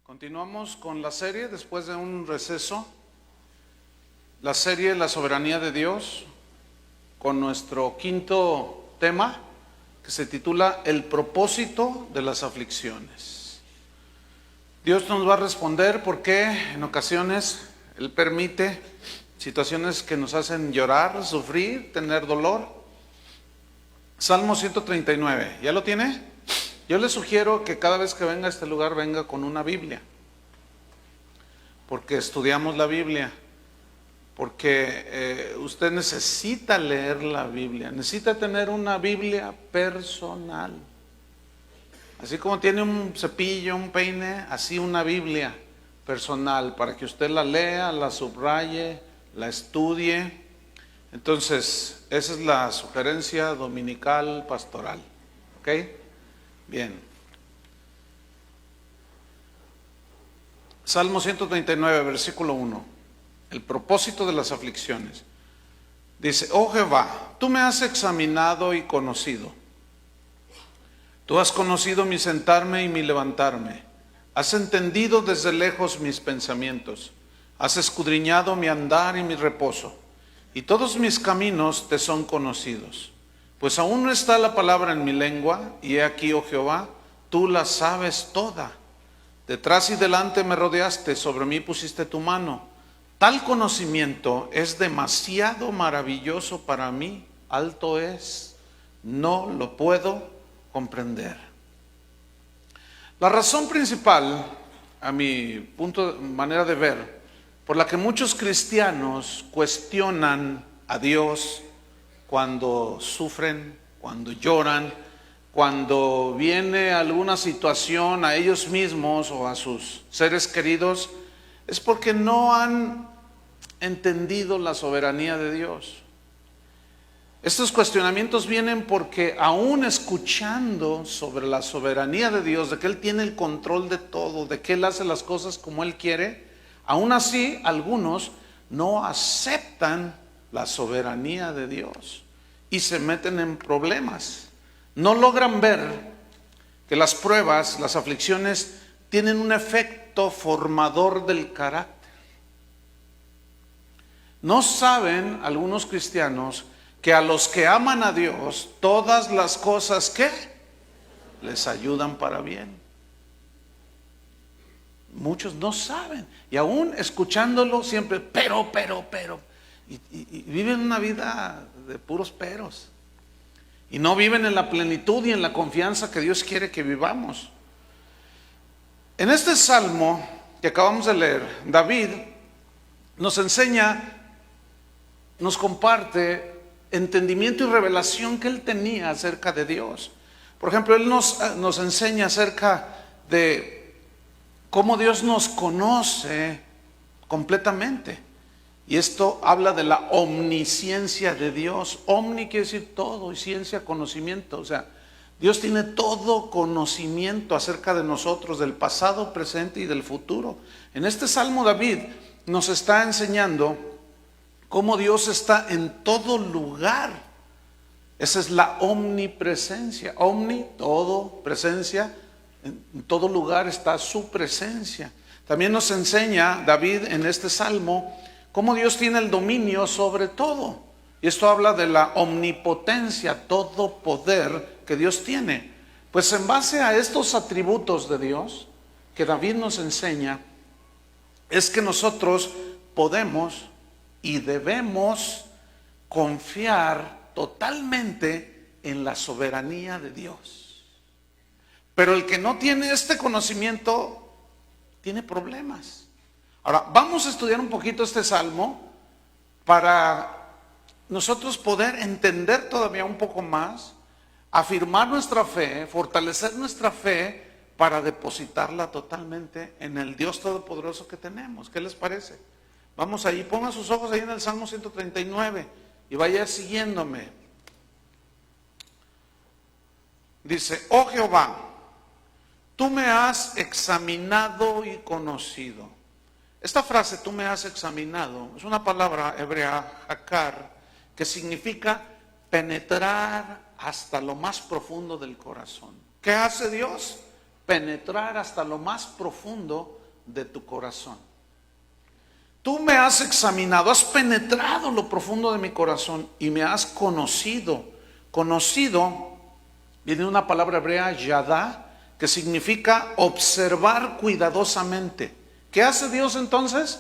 Continuamos con la serie después de un receso, la serie La soberanía de Dios, con nuestro quinto tema que se titula El propósito de las aflicciones. Dios nos va a responder por qué en ocasiones Él permite situaciones que nos hacen llorar, sufrir, tener dolor. Salmo 139, ¿ya lo tiene? Yo le sugiero que cada vez que venga a este lugar venga con una Biblia, porque estudiamos la Biblia, porque usted necesita leer la Biblia, necesita tener una Biblia personal. Así como tiene un cepillo, un peine, así una Biblia personal, para que usted la lea, la subraye, la estudie. Entonces, esa es la sugerencia dominical pastoral, ¿ok? Bien. Salmo 139, versículo 1. El propósito de las aflicciones. Dice: Oh Jehová, tú me has examinado y conocido. Tú has conocido mi sentarme y mi levantarme. Has entendido desde lejos mis pensamientos. Has escudriñado mi andar y mi reposo. Y todos mis caminos te son conocidos. Pues aún no está la palabra en mi lengua, y he aquí, oh Jehová, tú la sabes toda. Detrás y delante me rodeaste, sobre mí pusiste tu mano. Tal conocimiento es demasiado maravilloso para mí, alto es, no lo puedo comprender. La razón principal, a mi manera de ver, por la que muchos cristianos cuestionan a Dios cuando sufren, cuando lloran, cuando viene alguna situación a ellos mismos o a sus seres queridos, es porque no han entendido la soberanía de Dios. Estos cuestionamientos vienen porque aún escuchando sobre la soberanía de Dios, de que Él tiene el control de todo, de que Él hace las cosas como Él quiere, aún así algunos no aceptan la soberanía de Dios y se meten en problemas. No logran ver que las pruebas, las aflicciones tienen un efecto formador del carácter. No saben algunos cristianos que a los que aman a Dios, todas las cosas que les ayudan para bien. Muchos no saben, y aún escuchándolo siempre, pero, y viven una vida de puros peros, y no viven en la plenitud y en la confianza que Dios quiere que vivamos. En este salmo que acabamos de leer, David nos enseña, nos comparte entendimiento y revelación que él tenía acerca de Dios. Por ejemplo, él nos enseña acerca de cómo Dios nos conoce completamente. Y esto habla de la omnisciencia de Dios. Omni quiere decir todo, y ciencia, conocimiento. O sea, Dios tiene todo conocimiento acerca de nosotros, del pasado, presente y del futuro. En este salmo David nos está enseñando cómo Dios está en todo lugar. Esa es la omnipresencia. Omni, todo, presencia. En todo lugar está su presencia. También nos enseña David en este salmo cómo Dios tiene el dominio sobre todo. Y esto habla de la omnipotencia, todo poder que Dios tiene. Pues en base a estos atributos de Dios que David nos enseña, es que nosotros podemos y debemos confiar totalmente en la soberanía de Dios. Pero el que no tiene este conocimiento tiene problemas. Ahora, vamos a estudiar un poquito este salmo para nosotros poder entender todavía un poco más, afirmar nuestra fe, fortalecer nuestra fe para depositarla totalmente en el Dios Todopoderoso que tenemos. ¿Qué les parece? Vamos ahí, pongan sus ojos ahí en el Salmo 139 y vaya siguiéndome. Dice: Oh Jehová, tú me has examinado y conocido. Esta frase, tú me has examinado, es una palabra hebrea, hakar, que significa penetrar hasta lo más profundo del corazón. ¿Qué hace Dios? Penetrar hasta lo más profundo de tu corazón. Tú me has examinado, has penetrado lo profundo de mi corazón y me has conocido. Conocido viene una palabra hebrea, yadá, que significa observar cuidadosamente. ¿Qué hace Dios entonces?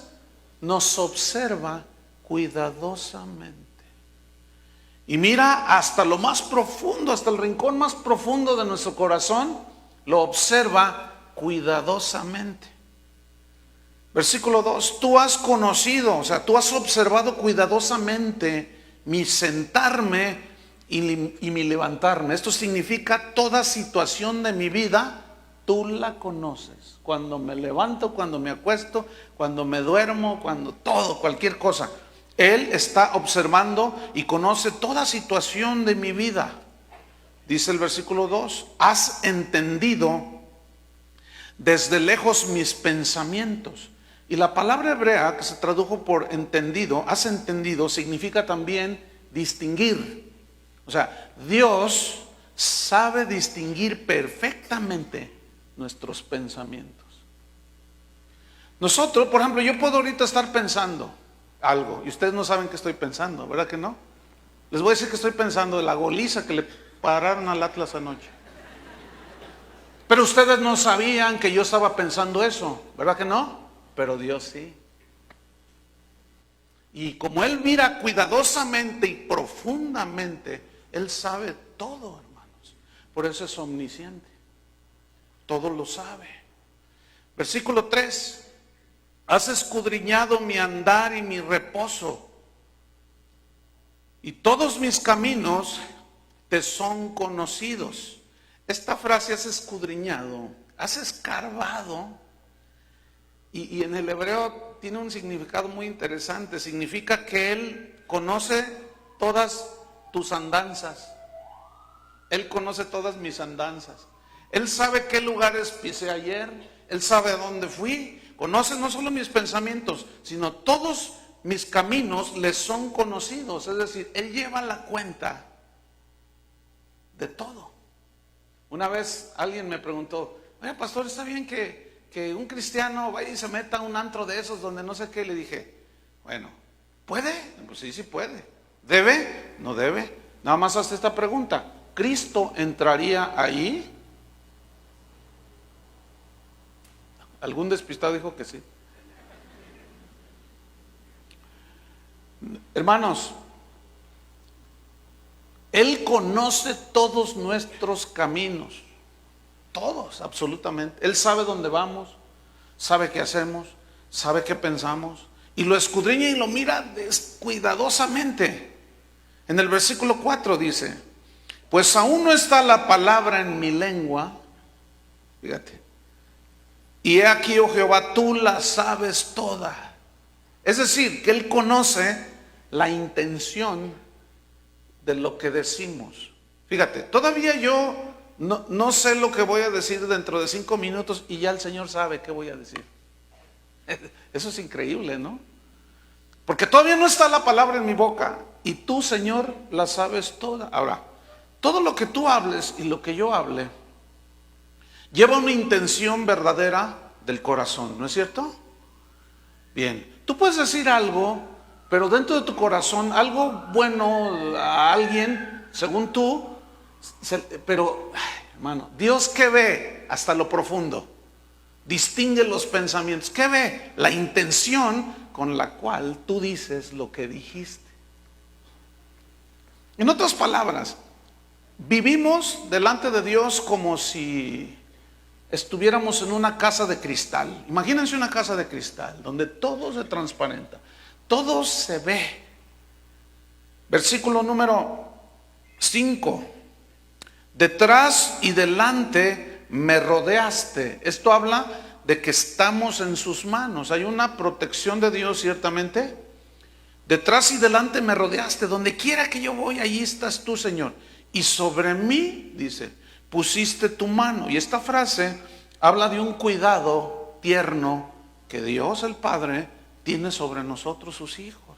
Nos observa cuidadosamente. Y mira hasta lo más profundo, hasta el rincón más profundo de nuestro corazón, lo observa cuidadosamente. Versículo 2, tú has conocido, o sea, tú has observado cuidadosamente mi sentarme y mi levantarme. Esto significa toda situación de mi vida, tú la conoces. Cuando me levanto, cuando me acuesto, cuando me duermo, cuando todo, cualquier cosa. Él está observando y conoce toda situación de mi vida. Dice el versículo 2, has entendido desde lejos mis pensamientos. Y la palabra hebrea que se tradujo por entendido, has entendido, significa también distinguir. O sea, Dios sabe distinguir perfectamente nuestros pensamientos. Nosotros, por ejemplo, yo puedo ahorita estar pensando algo y ustedes no saben qué estoy pensando, ¿verdad que no? Les voy a decir que estoy pensando de la goliza que le pararon al Atlas anoche. Pero ustedes no sabían que yo estaba pensando eso, ¿verdad que no? Pero Dios sí. Y como Él mira cuidadosamente y profundamente, Él sabe todo, hermanos. Por eso es omnisciente. Todo lo sabe. Versículo 3. Has escudriñado mi andar y mi reposo, y todos mis caminos te son conocidos. Esta frase, has escudriñado, has escarbado, y en el hebreo tiene un significado muy interesante. Significa que Él conoce todas tus andanzas. Él conoce todas mis andanzas. Él sabe qué lugares pisé ayer. Él sabe a dónde fui. Conoce no solo mis pensamientos, sino todos mis caminos les son conocidos. Es decir, Él lleva la cuenta de todo. Una vez alguien me preguntó, oye, pastor, ¿está bien que un cristiano vaya y se meta a un antro de esos donde no sé qué? Le dije, bueno, ¿puede? Pues sí, sí puede. ¿Debe? No debe. Nada más hazte esta pregunta, ¿Cristo entraría ahí? Algún despistado dijo que sí. Hermanos, Él conoce todos nuestros caminos, todos, absolutamente. Él sabe dónde vamos, sabe qué hacemos, sabe qué pensamos, y lo escudriña y lo mira cuidadosamente. En el versículo 4 dice, pues aún no está la palabra en mi lengua, fíjate, y he aquí, oh Jehová, tú la sabes toda. Es decir, que Él conoce la intención de lo que decimos. Fíjate, todavía yo no sé lo que voy a decir dentro de 5 minutos y ya el Señor sabe qué voy a decir. Eso es increíble, ¿no? Porque todavía no está la palabra en mi boca y tú, Señor, la sabes toda. Ahora, todo lo que tú hables y lo que yo hable lleva una intención verdadera del corazón, ¿no es cierto? Bien, tú puedes decir algo, pero dentro de tu corazón, algo bueno a alguien, según tú, pero, hermano, Dios ¿qué ve? Hasta lo profundo. Distingue los pensamientos. ¿Qué ve? La intención con la cual tú dices lo que dijiste. En otras palabras, vivimos delante de Dios como si estuviéramos en una casa de cristal. Imagínense una casa de cristal donde todo se transparenta, todo se ve. Versículo número 5. Detrás y delante me rodeaste. Esto habla de que estamos en sus manos. Hay una protección de Dios, ciertamente. Detrás y delante me rodeaste. Donde quiera que yo voy, allí estás tú, Señor. Y sobre mí, dice, pusiste tu mano. Y esta frase habla de un cuidado tierno que Dios el Padre tiene sobre nosotros, sus hijos.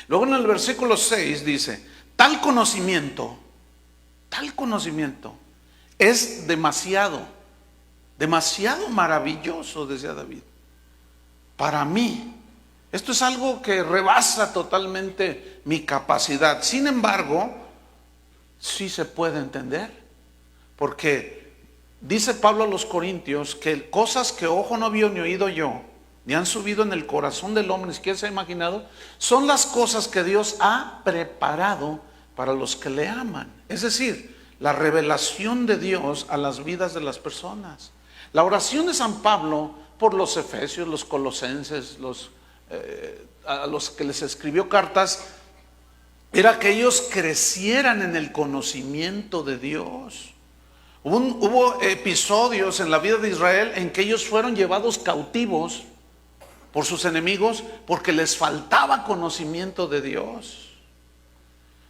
Luego en el versículo 6 dice, tal conocimiento es demasiado demasiado maravilloso, decía David, para mí. Esto es algo que rebasa totalmente mi capacidad. Sin embargo, sí se puede entender, porque dice Pablo a los Corintios que cosas que ojo no vio ni oído yo, ni han subido en el corazón del hombre, ni siquiera se ha imaginado, son las cosas que Dios ha preparado para los que le aman. Es decir, la revelación de Dios a las vidas de las personas. La oración de San Pablo por los efesios, los colosenses, a los que les escribió cartas, era que ellos crecieran en el conocimiento de Dios. Hubo episodios en la vida de Israel en que ellos fueron llevados cautivos por sus enemigos porque les faltaba conocimiento de Dios.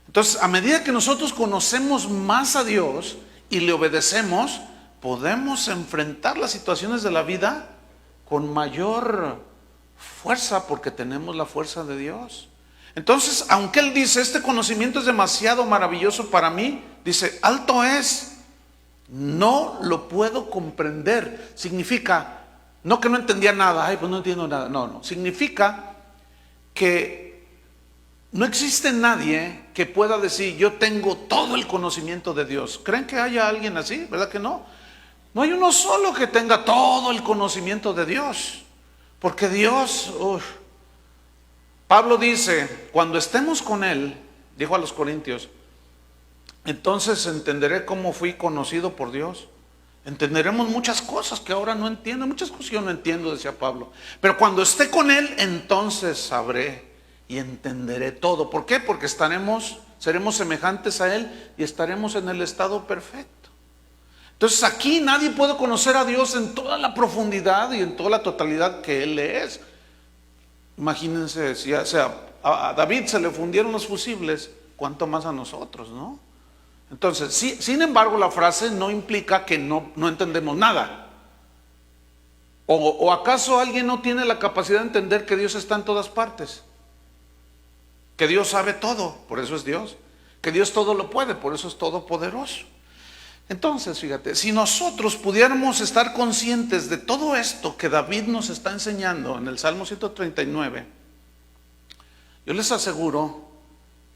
Entonces, a medida que nosotros conocemos más a Dios y le obedecemos, podemos enfrentar las situaciones de la vida con mayor fuerza, porque tenemos la fuerza de Dios. Entonces, aunque él dice, este conocimiento es demasiado maravilloso para mí, dice, alto es, no lo puedo comprender. Significa, no que no entendía nada, ay, pues no entiendo nada, no, significa que no existe nadie que pueda decir, yo tengo todo el conocimiento de Dios. ¿Creen que haya alguien así? ¿Verdad que no? No hay uno solo que tenga todo el conocimiento de Dios, porque Dios, Pablo dice, cuando estemos con Él, dijo a los Corintios, entonces entenderé cómo fui conocido por Dios. Entenderemos muchas cosas que ahora no entiendo, muchas cosas que yo no entiendo, decía Pablo. Pero cuando esté con Él, entonces sabré y entenderé todo. ¿Por qué? Porque seremos semejantes a Él y estaremos en el estado perfecto. Entonces aquí nadie puede conocer a Dios en toda la profundidad y en toda la totalidad que Él es. Imagínense, si a David se le fundieron los fusibles, ¿cuánto más a nosotros, no? Entonces, sin embargo, la frase no implica que no entendemos nada. ¿O acaso alguien no tiene la capacidad de entender que Dios está en todas partes? Que Dios sabe todo, por eso es Dios. Que Dios todo lo puede, por eso es todopoderoso. Entonces, fíjate, si nosotros pudiéramos estar conscientes de todo esto que David nos está enseñando en el Salmo 139, yo les aseguro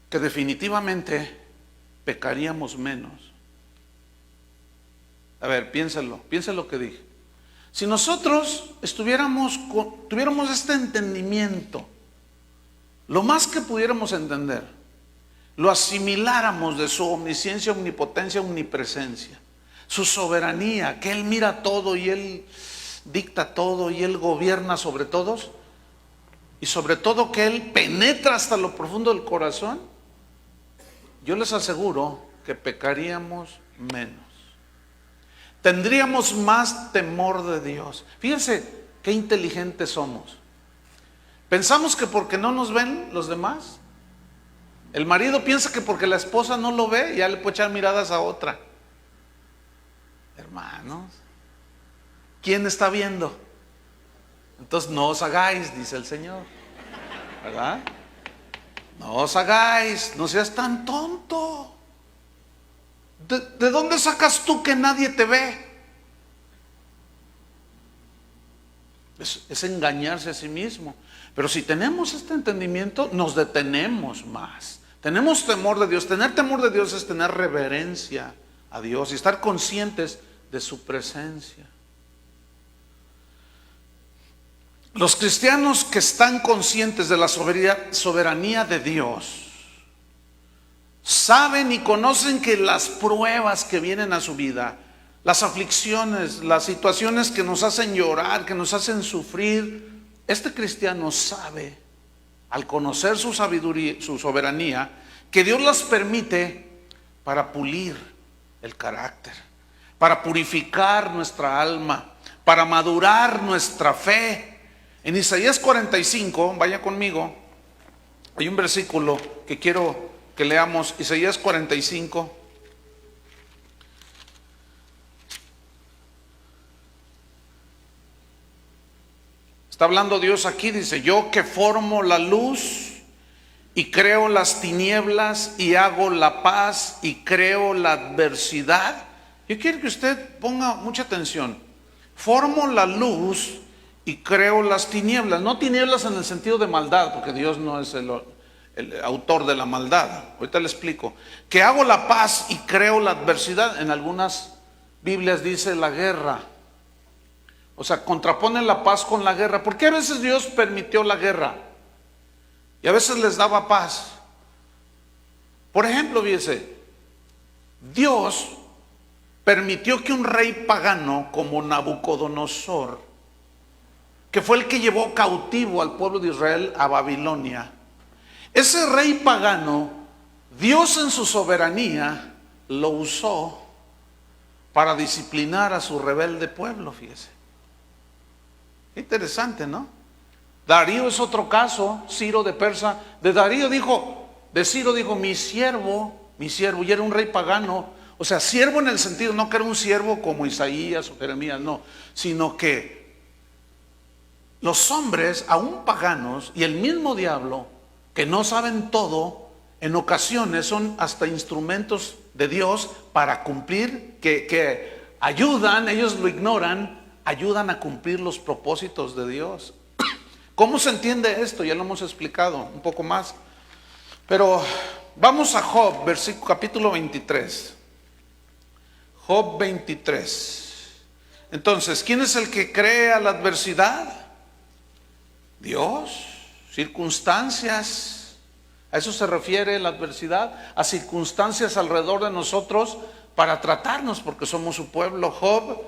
que definitivamente pecaríamos menos. A ver, piénsenlo lo que dije. Si nosotros tuviéramos este entendimiento, lo más que pudiéramos entender, lo asimiláramos de su omnisciencia, omnipotencia, omnipresencia, su soberanía, que Él mira todo y Él dicta todo y Él gobierna sobre todos, y sobre todo que Él penetra hasta lo profundo del corazón, yo les aseguro que pecaríamos menos. Tendríamos más temor de Dios. Fíjense qué inteligentes somos. Pensamos que porque no nos ven los demás, el marido piensa que porque la esposa no lo ve, ya le puede echar miradas a otra. Hermanos, ¿quién está viendo? Entonces no os hagáis, dice el Señor, ¿verdad? No os hagáis, no seas tan tonto. ¿De dónde sacas tú que nadie te ve? Es engañarse a sí mismo. Pero si tenemos este entendimiento, nos detenemos más. Tenemos temor de Dios. Tener temor de Dios es tener reverencia a Dios y estar conscientes de su presencia. Los cristianos que están conscientes de la soberanía de Dios saben y conocen que las pruebas que vienen a su vida, las aflicciones, las situaciones que nos hacen llorar, que nos hacen sufrir, este cristiano sabe, al conocer su sabiduría, su soberanía, que Dios las permite para pulir el carácter, para purificar nuestra alma, para madurar nuestra fe. En Isaías 45, vaya conmigo, hay un versículo que quiero que leamos, Isaías 45. Está hablando Dios aquí, dice, yo que formo la luz y creo las tinieblas y hago la paz y creo la adversidad. Yo quiero que usted ponga mucha atención. formo la luz y creo las tinieblas. No tinieblas en el sentido de maldad, porque Dios no es el autor de la maldad. Ahorita le explico. Que hago la paz y creo la adversidad. En algunas Biblias dice la guerra. O sea, contraponen la paz con la guerra. ¿Por qué a veces Dios permitió la guerra? Y a veces les daba paz. Por ejemplo, fíjese, Dios permitió que un rey pagano como Nabucodonosor, que fue el que llevó cautivo al pueblo de Israel a Babilonia, ese rey pagano, Dios en su soberanía lo usó para disciplinar a su rebelde pueblo, fíjese. Interesante, ¿no? Darío es otro caso, Ciro de Persa. De Ciro dijo, mi siervo, y era un rey pagano. O sea, siervo en el sentido, no que era un siervo como Isaías o Jeremías, no, sino que los hombres, aún paganos, y el mismo diablo, que no saben todo, en ocasiones son hasta instrumentos de Dios para cumplir, que ayudan, ellos lo ignoran, ayudan a cumplir los propósitos de Dios. ¿Cómo se entiende esto? Ya lo hemos explicado un poco más. Pero vamos a Job, capítulo 23. Job 23. Entonces, ¿quién es el que crea la adversidad? Dios. Circunstancias. A eso se refiere la adversidad, a circunstancias alrededor de nosotros para tratarnos, porque somos su pueblo. Job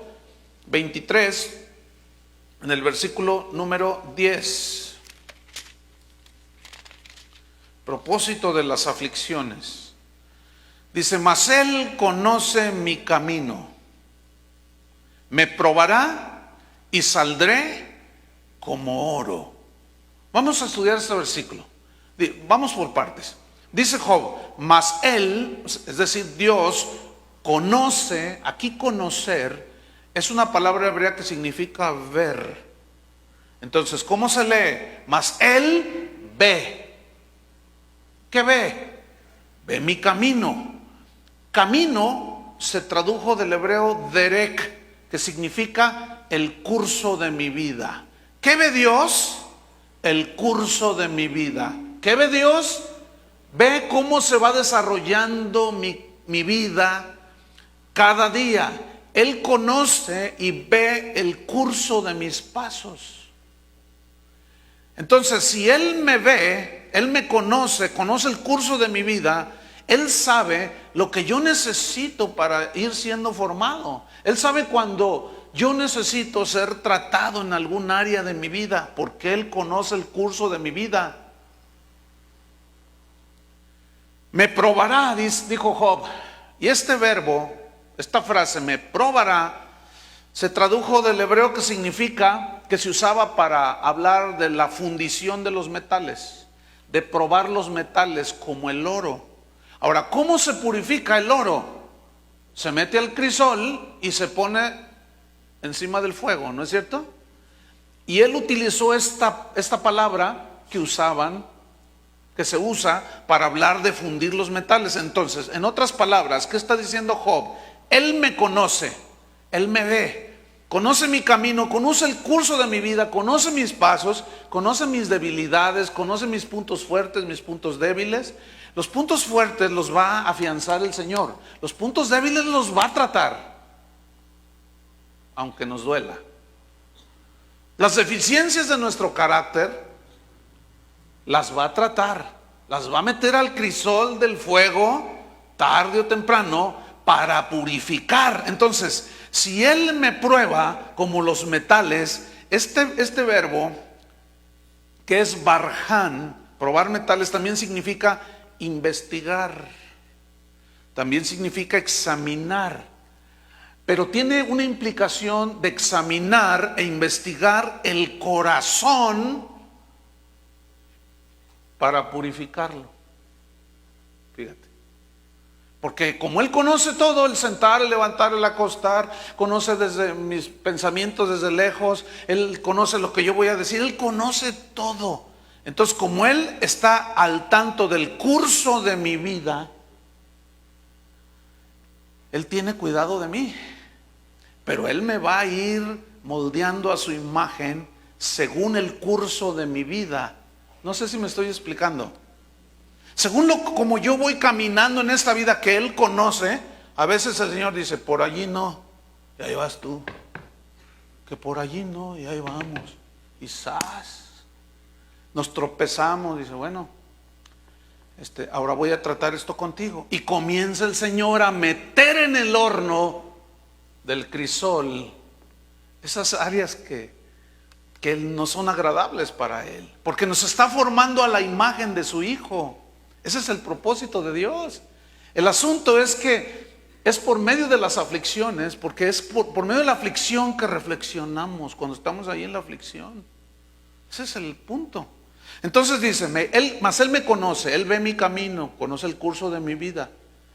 23, en el versículo número 10. Propósito de las aflicciones. Dice, mas él conoce mi camino, me probará y saldré como oro. Vamos a estudiar este versículo. Vamos por partes. Dice Job, mas él, es decir, Dios, conoce. Aquí conocer es una palabra hebrea que significa ver. Entonces, ¿cómo se lee? Mas él ve. ¿Qué ve? Ve mi camino. Camino se tradujo del hebreo derek, que significa el curso de mi vida. ¿Qué ve Dios? El curso de mi vida. ¿Qué ve Dios? Ve cómo se va desarrollando mi vida cada día. Él conoce y ve el curso de mis pasos. Entonces, si Él me ve, Él me conoce el curso de mi vida, Él sabe lo que yo necesito para ir siendo formado. Él sabe cuando yo necesito ser tratado en algún área de mi vida, porque Él conoce el curso de mi vida. Me probará, dijo Job. Y este verbo, esta frase, me probará, se tradujo del hebreo que significa, que se usaba para hablar de la fundición de los metales, de probar los metales como el oro. Ahora, ¿cómo se purifica el oro? Se mete al crisol y se pone encima del fuego, ¿no es cierto? Y él utilizó esta palabra que se usa para hablar de fundir los metales. Entonces, en otras palabras, ¿qué está diciendo Job? Él me conoce, Él me ve, conoce mi camino, conoce el curso de mi vida, conoce mis pasos, conoce mis debilidades, conoce mis puntos fuertes, mis puntos débiles. Los puntos fuertes los va a afianzar el Señor, los puntos débiles los va a tratar, aunque nos duela. Las deficiencias de nuestro carácter las va a tratar, las va a meter al crisol del fuego tarde o temprano para purificar. Entonces, si Él me prueba como los metales, este verbo que es barján, probar metales, también significa investigar, también significa examinar, pero tiene una implicación de examinar e investigar el corazón para purificarlo. Fíjate. Porque como Él conoce todo, el sentar, el levantar, el acostar, conoce desde mis pensamientos desde lejos, Él conoce lo que yo voy a decir, Él conoce todo. Entonces, como Él está al tanto del curso de mi vida, Él tiene cuidado de mí. Pero Él me va a ir moldeando a su imagen según el curso de mi vida. No sé si me estoy explicando. Según como yo voy caminando en esta vida que Él conoce, a veces el Señor dice, por allí no, y ahí vas tú. Que por allí no, y ahí vamos. Y ¡zas! Nos tropezamos, dice, bueno, ahora voy a tratar esto contigo. Y comienza el Señor a meter en el horno del crisol esas áreas que no son agradables para Él, porque nos está formando a la imagen de su Hijo. Ese es el propósito de Dios. El asunto es que es por medio de las aflicciones, porque es por medio de la aflicción que reflexionamos cuando estamos ahí en la aflicción. Ese es el punto. Entonces dice, mas Él me conoce, Él ve mi camino, conoce el curso de mi vida,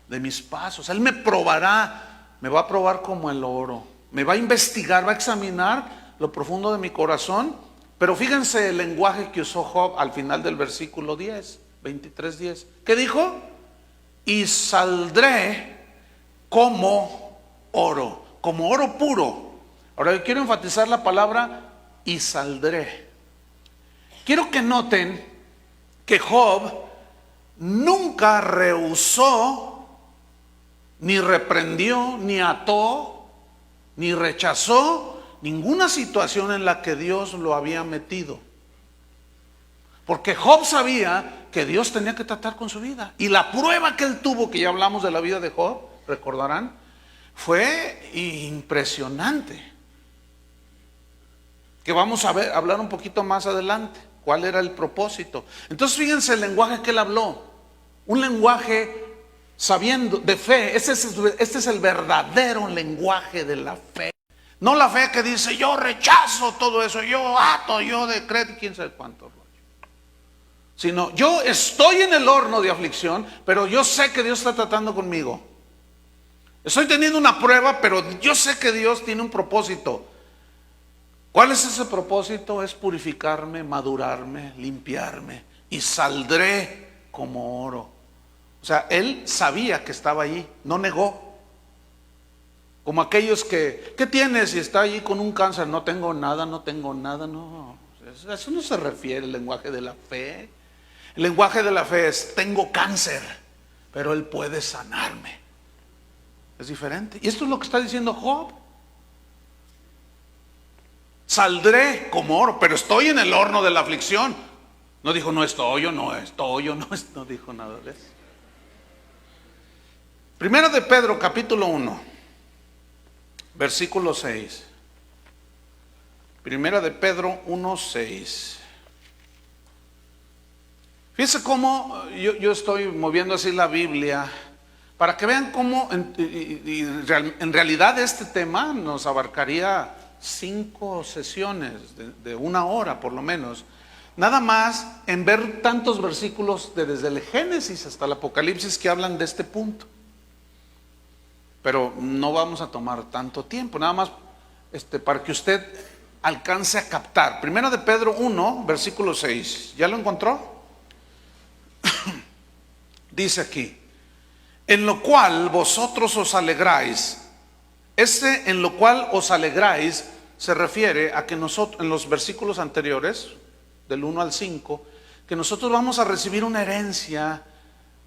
de mis pasos. Él me probará, me va a probar como el oro, me va a investigar, va a examinar lo profundo de mi corazón. Pero fíjense el lenguaje que usó Job al final del versículo 10, 23:10. ¿Qué dijo? Y saldré como oro puro. Ahora yo quiero enfatizar la palabra y saldré. Quiero que noten que Job nunca rehusó, ni reprendió, ni ató, ni rechazó ninguna situación en la que Dios lo había metido. Porque Job sabía que Dios tenía que tratar con su vida. Y la prueba que él tuvo, que ya hablamos de la vida de Job, recordarán, fue impresionante. Que vamos a hablar un poquito más adelante. ¿Cuál era el propósito? Entonces fíjense el lenguaje que él habló. Un lenguaje sabiendo de fe. Este es el verdadero lenguaje de la fe. No la fe que dice yo rechazo todo eso, yo ato, yo decreto, quién sabe cuánto. Sino yo estoy en el horno de aflicción, pero yo sé que Dios está tratando conmigo. Estoy teniendo una prueba, pero yo sé que Dios tiene un propósito. ¿Cuál es ese propósito? Es purificarme, madurarme, limpiarme, y saldré como oro. O sea, él sabía que estaba allí, no negó. Como aquellos ¿qué tienes? Y está allí con un cáncer, no tengo nada, no. Eso no se refiere al lenguaje de la fe. El lenguaje de la fe es, tengo cáncer, pero Él puede sanarme. Es diferente. Y esto es lo que está diciendo Job. Saldré como oro, pero estoy en el horno de la aflicción. No dijo, no estoy, no dijo nada de eso. Primero de Pedro, capítulo 1, versículo 6. Primera de Pedro 1:6. Fíjense cómo yo estoy moviendo así la Biblia para que vean cómo en realidad este tema nos abarcaría 5 sesiones de 1 hora por lo menos, nada más en ver tantos versículos desde el Génesis hasta el Apocalipsis que hablan de este punto. Pero no vamos a tomar tanto tiempo, nada más para que usted alcance a captar. Primero de Pedro 1, versículo 6. ¿Ya lo encontró? Dice aquí, en lo cual vosotros os alegráis. Ese en lo cual os alegráis se refiere a que nosotros, en los versículos anteriores, del 1 al 5, que nosotros vamos a recibir una herencia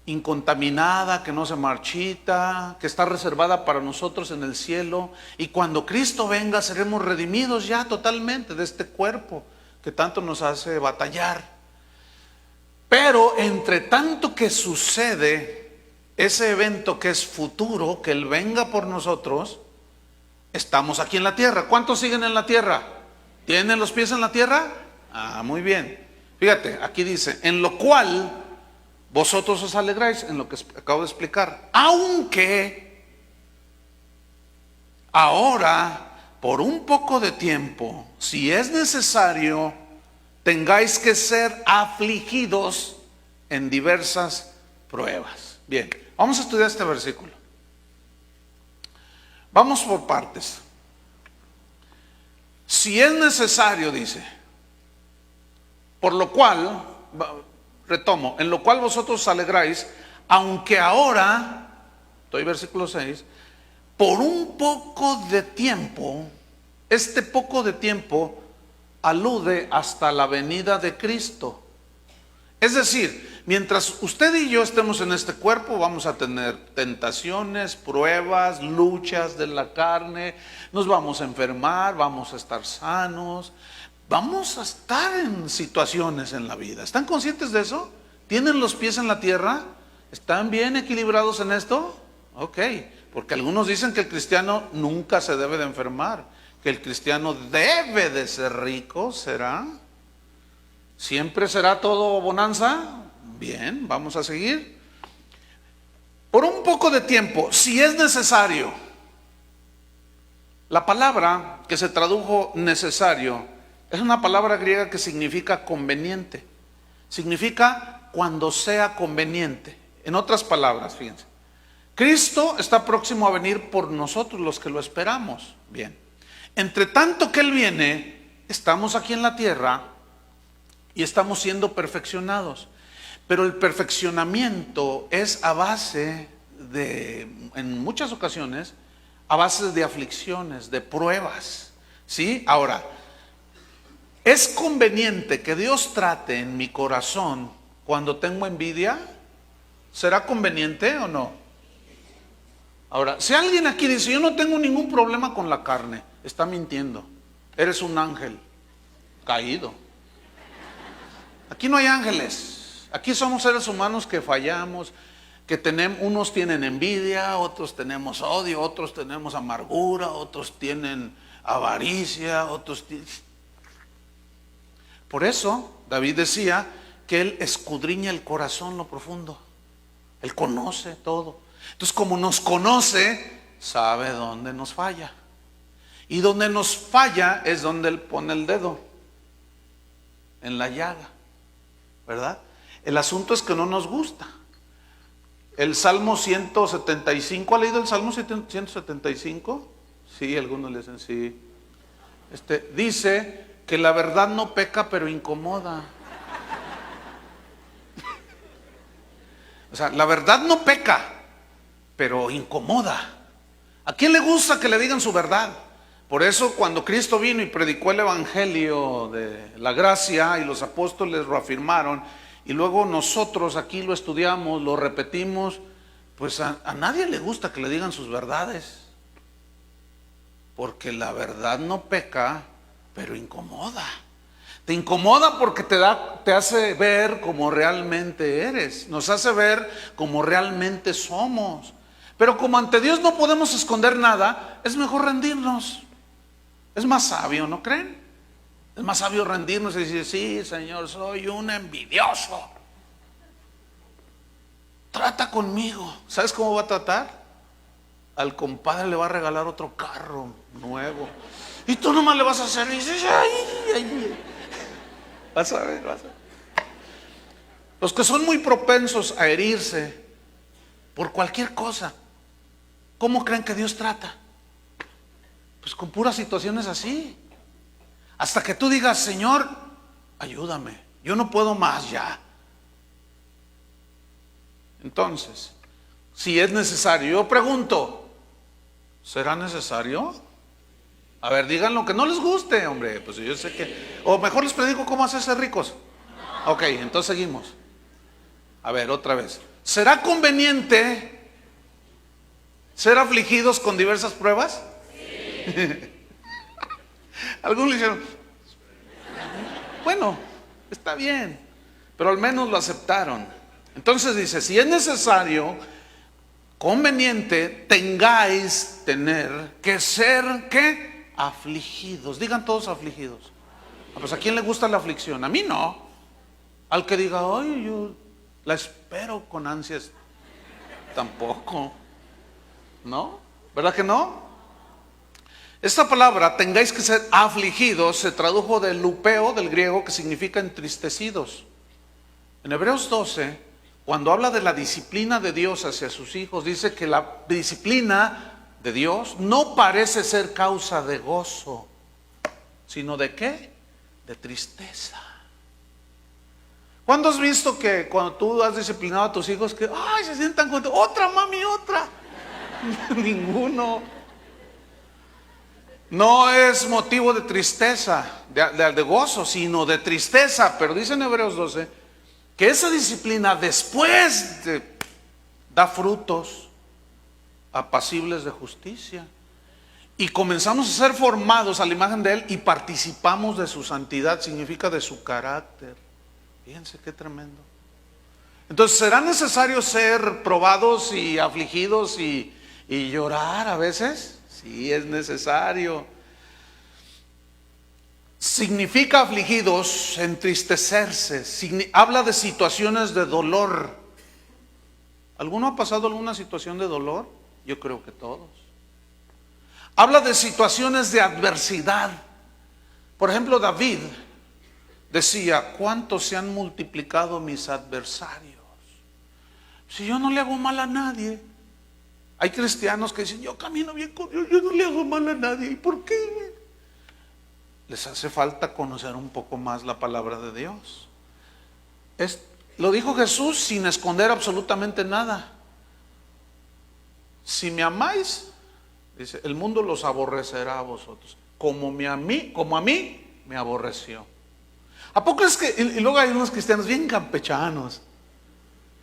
incontaminada, que no se marchita, que está reservada para nosotros en el cielo, y cuando Cristo venga seremos redimidos ya totalmente de este cuerpo que tanto nos hace batallar. Pero entre tanto que sucede ese evento que es futuro, que Él venga por nosotros, estamos aquí en la tierra. ¿Cuántos siguen en la tierra? ¿Tienen los pies en la tierra? Muy bien. Fíjate, aquí dice, en lo cual vosotros os alegráis, en lo que acabo de explicar. Aunque ahora, por un poco de tiempo, si es necesario, tengáis que ser afligidos en diversas pruebas. Bien, vamos a estudiar este versículo. Vamos por partes. Si es necesario, dice, por lo cual, retomo, en lo cual vosotros os alegráis, aunque ahora, estoy versículo 6, por un poco de tiempo, Este poco de tiempo alude hasta la venida de Cristo. Es decir, mientras usted y yo estemos en este cuerpo, vamos a tener tentaciones, pruebas, luchas de la carne, nos vamos a enfermar, vamos a estar sanos, vamos a estar en situaciones en la vida. ¿Están conscientes de eso? ¿Tienen los pies en la tierra? ¿Están bien equilibrados en esto? Ok, porque algunos dicen que el cristiano nunca se debe de enfermar, que el cristiano debe de ser rico. ¿Será? ¿Siempre será todo bonanza? Bien, vamos a seguir. Por un poco de tiempo, si es necesario. La palabra que se tradujo necesario es una palabra griega que significa conveniente. Significa cuando sea conveniente. En otras palabras, fíjense, Cristo está próximo a venir por nosotros los que lo esperamos. Bien, entre tanto que Él viene, estamos aquí en la tierra y estamos siendo perfeccionados. Pero el perfeccionamiento es a base de, en muchas ocasiones, a base de aflicciones, de pruebas. ¿Sí? Ahora, ¿es conveniente que Dios trate en mi corazón cuando tengo envidia? ¿Será conveniente o no? Ahora, si alguien aquí dice, yo no tengo ningún problema con la carne, está mintiendo. Eres un ángel caído. Aquí no hay ángeles. Aquí somos seres humanos que fallamos, que tenemos, unos tienen envidia, otros tenemos odio, otros tenemos amargura, otros tienen avaricia, otros tienen... Por eso David decía que Él escudriña el corazón, lo profundo. Él conoce todo. Entonces, como nos conoce, sabe dónde nos falla. Y donde nos falla es donde Él pone el dedo, en la llaga, ¿verdad? El asunto es que no nos gusta. El Salmo 175, ¿ha leído el Salmo 175? Sí, algunos le dicen sí. Dice que la verdad no peca, pero incomoda. O sea, la verdad no peca, pero incomoda. ¿A quién le gusta que le digan su verdad? Por eso cuando Cristo vino y predicó el evangelio de la gracia y los apóstoles lo afirmaron, y luego nosotros aquí lo estudiamos, lo repetimos, pues a nadie le gusta que le digan sus verdades, porque la verdad no peca, pero incomoda. Te incomoda porque te hace ver como realmente eres, nos hace ver como realmente somos. Pero como ante Dios no podemos esconder nada, es mejor rendirnos. Es más sabio, ¿no creen? Es más sabio rendirnos y decir, sí, Señor, soy un envidioso. Trata conmigo. ¿Sabes cómo va a tratar? Al compadre le va a regalar otro carro nuevo. Y tú nomás le vas a hacer y dices, ay. Vas a ver. Los que son muy propensos a herirse por cualquier cosa, ¿cómo creen que Dios trata? Pues con puras situaciones así. Hasta que tú digas, Señor, ayúdame, yo no puedo más ya. Entonces, si es necesario, yo pregunto, ¿será necesario? A ver, digan lo que no les guste, hombre. Pues yo sé que... O mejor les predico cómo hacerse ricos. Ok, entonces seguimos. A ver, otra vez. ¿Será conveniente ser afligidos con diversas pruebas? Sí. Algunos le dijeron, bueno, está bien, pero al menos lo aceptaron. Entonces dice, si es necesario, conveniente, tener que ser, ¿qué? Afligidos. Digan todos afligidos. Pues ¿a quién le gusta la aflicción? A mí no. Al que diga, ay, yo la espero con ansias, tampoco. ¿No? ¿Verdad que no? Esta palabra, tengáis que ser afligidos, se tradujo del lupeo, del griego, que significa entristecidos. En Hebreos 12, cuando habla de la disciplina de Dios hacia sus hijos, dice que la disciplina de Dios no parece ser causa de gozo, sino de ¿qué? De tristeza. ¿Cuándo has visto que cuando tú has disciplinado a tus hijos que ay, se sientan contentos? Otra mami, otra. Ninguno. No es motivo de tristeza, de gozo, sino de tristeza. Pero dice en Hebreos 12 que esa disciplina después da frutos apacibles de justicia. Y comenzamos a ser formados a la imagen de Él y participamos de su santidad, significa de su carácter. Fíjense qué tremendo. Entonces, ¿será necesario ser probados y afligidos y llorar a veces? Sí, es necesario. Significa afligidos, entristecerse. Habla de situaciones de dolor. ¿Alguno ha pasado alguna situación de dolor? Yo creo que todos. Habla de situaciones de adversidad. Por ejemplo, David decía: ¿cuántos se han multiplicado mis adversarios? Si yo no le hago mal a nadie. Hay cristianos que dicen: yo camino bien con Dios, yo no le hago mal a nadie. ¿Y por qué? Les hace falta conocer un poco más la palabra de Dios. Lo dijo Jesús sin esconder absolutamente nada. Si me amáis, dice, el mundo los aborrecerá a vosotros, como a mí me aborreció. ¿A poco es que, y luego hay unos cristianos bien campechanos,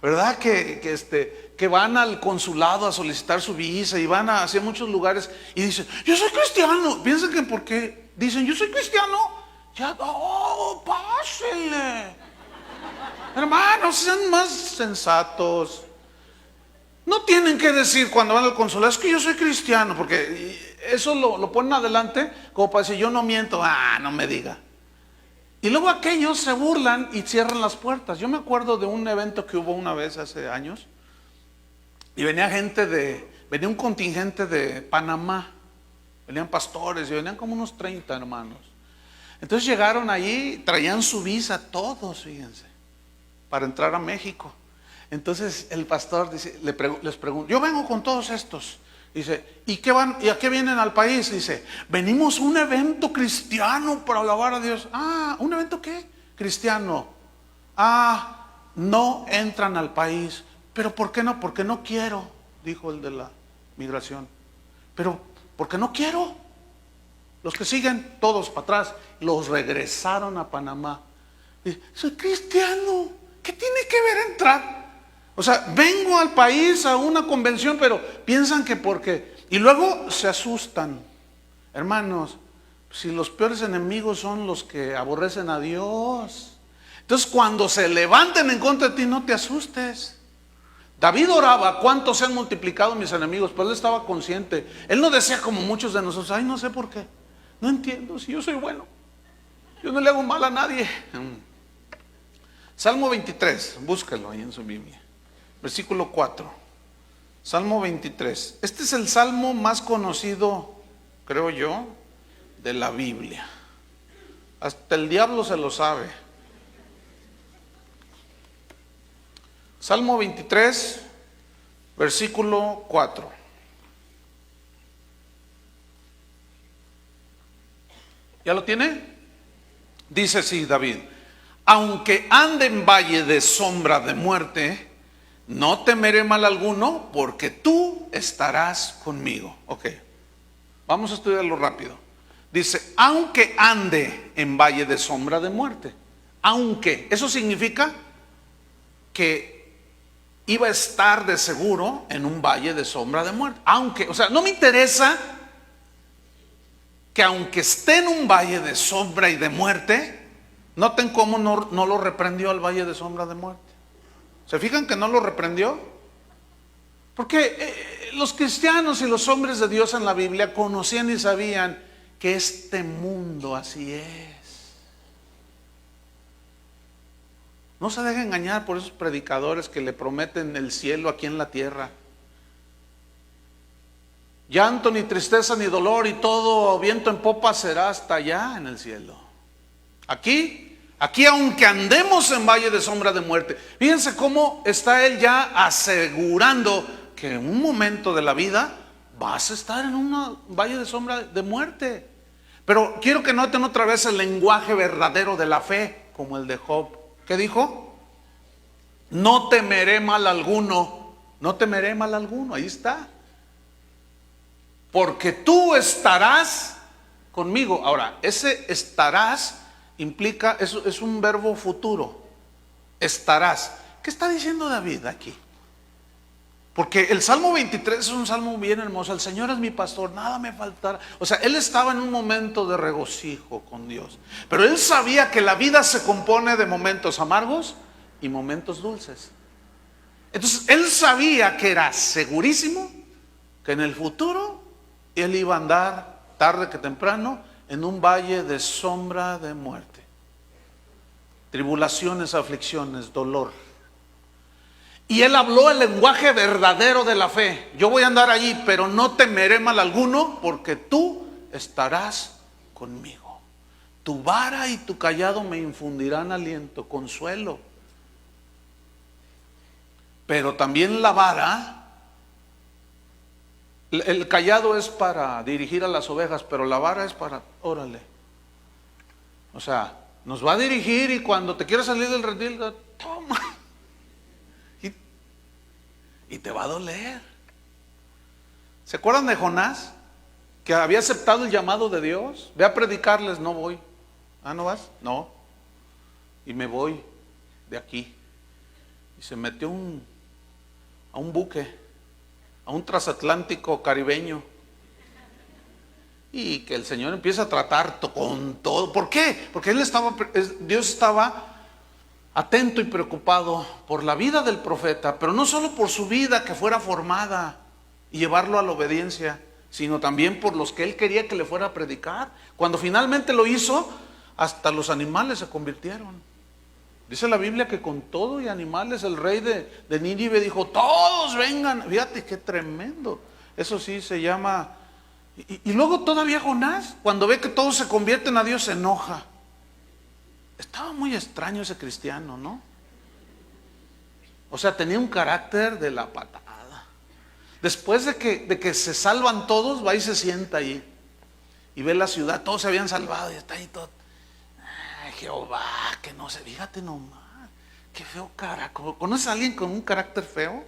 ¿verdad? Que van al consulado a solicitar su visa y van hacia muchos lugares y dicen: yo soy cristiano. Piensan que porque dicen yo soy cristiano, ya, pásenle. Hermanos, sean más sensatos. No tienen que decir cuando van al consulado: es que yo soy cristiano, porque eso lo ponen adelante como para decir: yo no miento. No me diga. Y luego aquellos se burlan y cierran las puertas. Yo me acuerdo de un evento que hubo una vez hace años y venía un contingente de Panamá, venían pastores y venían como unos 30 hermanos. Entonces llegaron allí, traían su visa todos, fíjense, para entrar a México. Entonces el pastor dice, les pregunta: yo vengo con todos estos. Dice: ¿y qué van? ¿Y a qué vienen al país? Dice: venimos a un evento cristiano para alabar a Dios. ¿Un evento qué? Cristiano. No entran al país. ¿Pero por qué no? Porque no quiero, dijo el de la migración. ¿Pero por qué no quiero? Los que siguen, todos para atrás, los regresaron a Panamá. Dice: soy cristiano, ¿qué tiene que ver entrar? O sea, vengo al país a una convención, pero piensan que porque... Y luego se asustan. Hermanos, si los peores enemigos son los que aborrecen a Dios, entonces cuando se levanten en contra de ti, no te asustes. David oraba: ¿cuántos se han multiplicado mis enemigos? Pero él estaba consciente. Él no decía como muchos de nosotros: ay, no sé por qué, no entiendo, si yo soy bueno, yo no le hago mal a nadie. Salmo 23, búscalo ahí en su Biblia. Versículo 4. Salmo 23. Este es el salmo más conocido, creo yo, de la Biblia. Hasta el diablo se lo sabe. Salmo 23, versículo 4. ¿Ya lo tiene? Dice así David: aunque ande en valle de sombra de muerte, no temeré mal alguno, porque tú estarás conmigo. Ok, vamos a estudiarlo rápido. Dice: aunque ande en valle de sombra de muerte. Aunque, eso significa que iba a estar de seguro en un valle de sombra de muerte. Aunque, o sea, no me interesa que aunque esté en un valle de sombra y de muerte. Noten cómo no lo reprendió al valle de sombra de muerte. ¿Se fijan que no lo reprendió? Porque los cristianos y los hombres de Dios en la Biblia conocían y sabían que este mundo así es. No se dejen engañar por esos predicadores que le prometen el cielo aquí en la tierra. Llanto, ni tristeza, ni dolor, y todo viento en popa será hasta allá en el cielo. Aquí aunque andemos en valle de sombra de muerte, fíjense cómo está él ya asegurando que en un momento de la vida vas a estar en un valle de sombra de muerte. Pero quiero que noten otra vez el lenguaje verdadero de la fe, como el de Job. ¿Qué dijo? No temeré mal alguno. No temeré mal alguno, ahí está. Porque tú estarás conmigo. Ahora, ese estarás implica, es un verbo futuro. Estarás. ¿Qué está diciendo David aquí? Porque el Salmo 23 es un salmo bien hermoso. El Señor es mi pastor, nada me faltará. O sea, él estaba en un momento de regocijo con Dios. Pero él sabía que la vida se compone de momentos amargos y momentos dulces. Entonces, él sabía que era segurísimo que en el futuro él iba a andar tarde que temprano en un valle de sombra de muerte. Tribulaciones, aflicciones, dolor. Y él habló el lenguaje verdadero de la fe. Yo voy a andar allí, pero no temeré mal alguno, porque tú estarás conmigo. Tu vara y tu cayado me infundirán aliento, consuelo. Pero también la vara, el cayado es para dirigir a las ovejas, pero la vara es para, órale. O sea, nos va a dirigir y cuando te quieras salir del redil, toma. Y te va a doler. ¿Se acuerdan de Jonás? Que había aceptado el llamado de Dios. Ve a predicarles, no voy. Ah, ¿no vas? No. Y me voy de aquí. Y se metió a un buque, a un transatlántico caribeño. Y que el Señor empieza a tratar con todo. ¿Por qué? Porque Dios estaba atento y preocupado por la vida del profeta, pero no solo por su vida que fuera formada y llevarlo a la obediencia, sino también por los que él quería que le fuera a predicar. Cuando finalmente lo hizo, hasta los animales se convirtieron. Dice la Biblia que con todo y animales el rey de Nínive dijo, todos vengan. Fíjate qué tremendo. Eso sí se llama. Y luego todavía Jonás, cuando ve que todos se convierten a Dios, se enoja. Estaba muy extraño ese cristiano, ¿no? O sea, tenía un carácter de la patada. Después de que se salvan todos, va y se sienta ahí. Y ve la ciudad, todos se habían salvado y está ahí todo. Ay, Jehová, que no sé, fíjate nomás. Qué feo carácter. ¿Conoces a alguien con un carácter feo?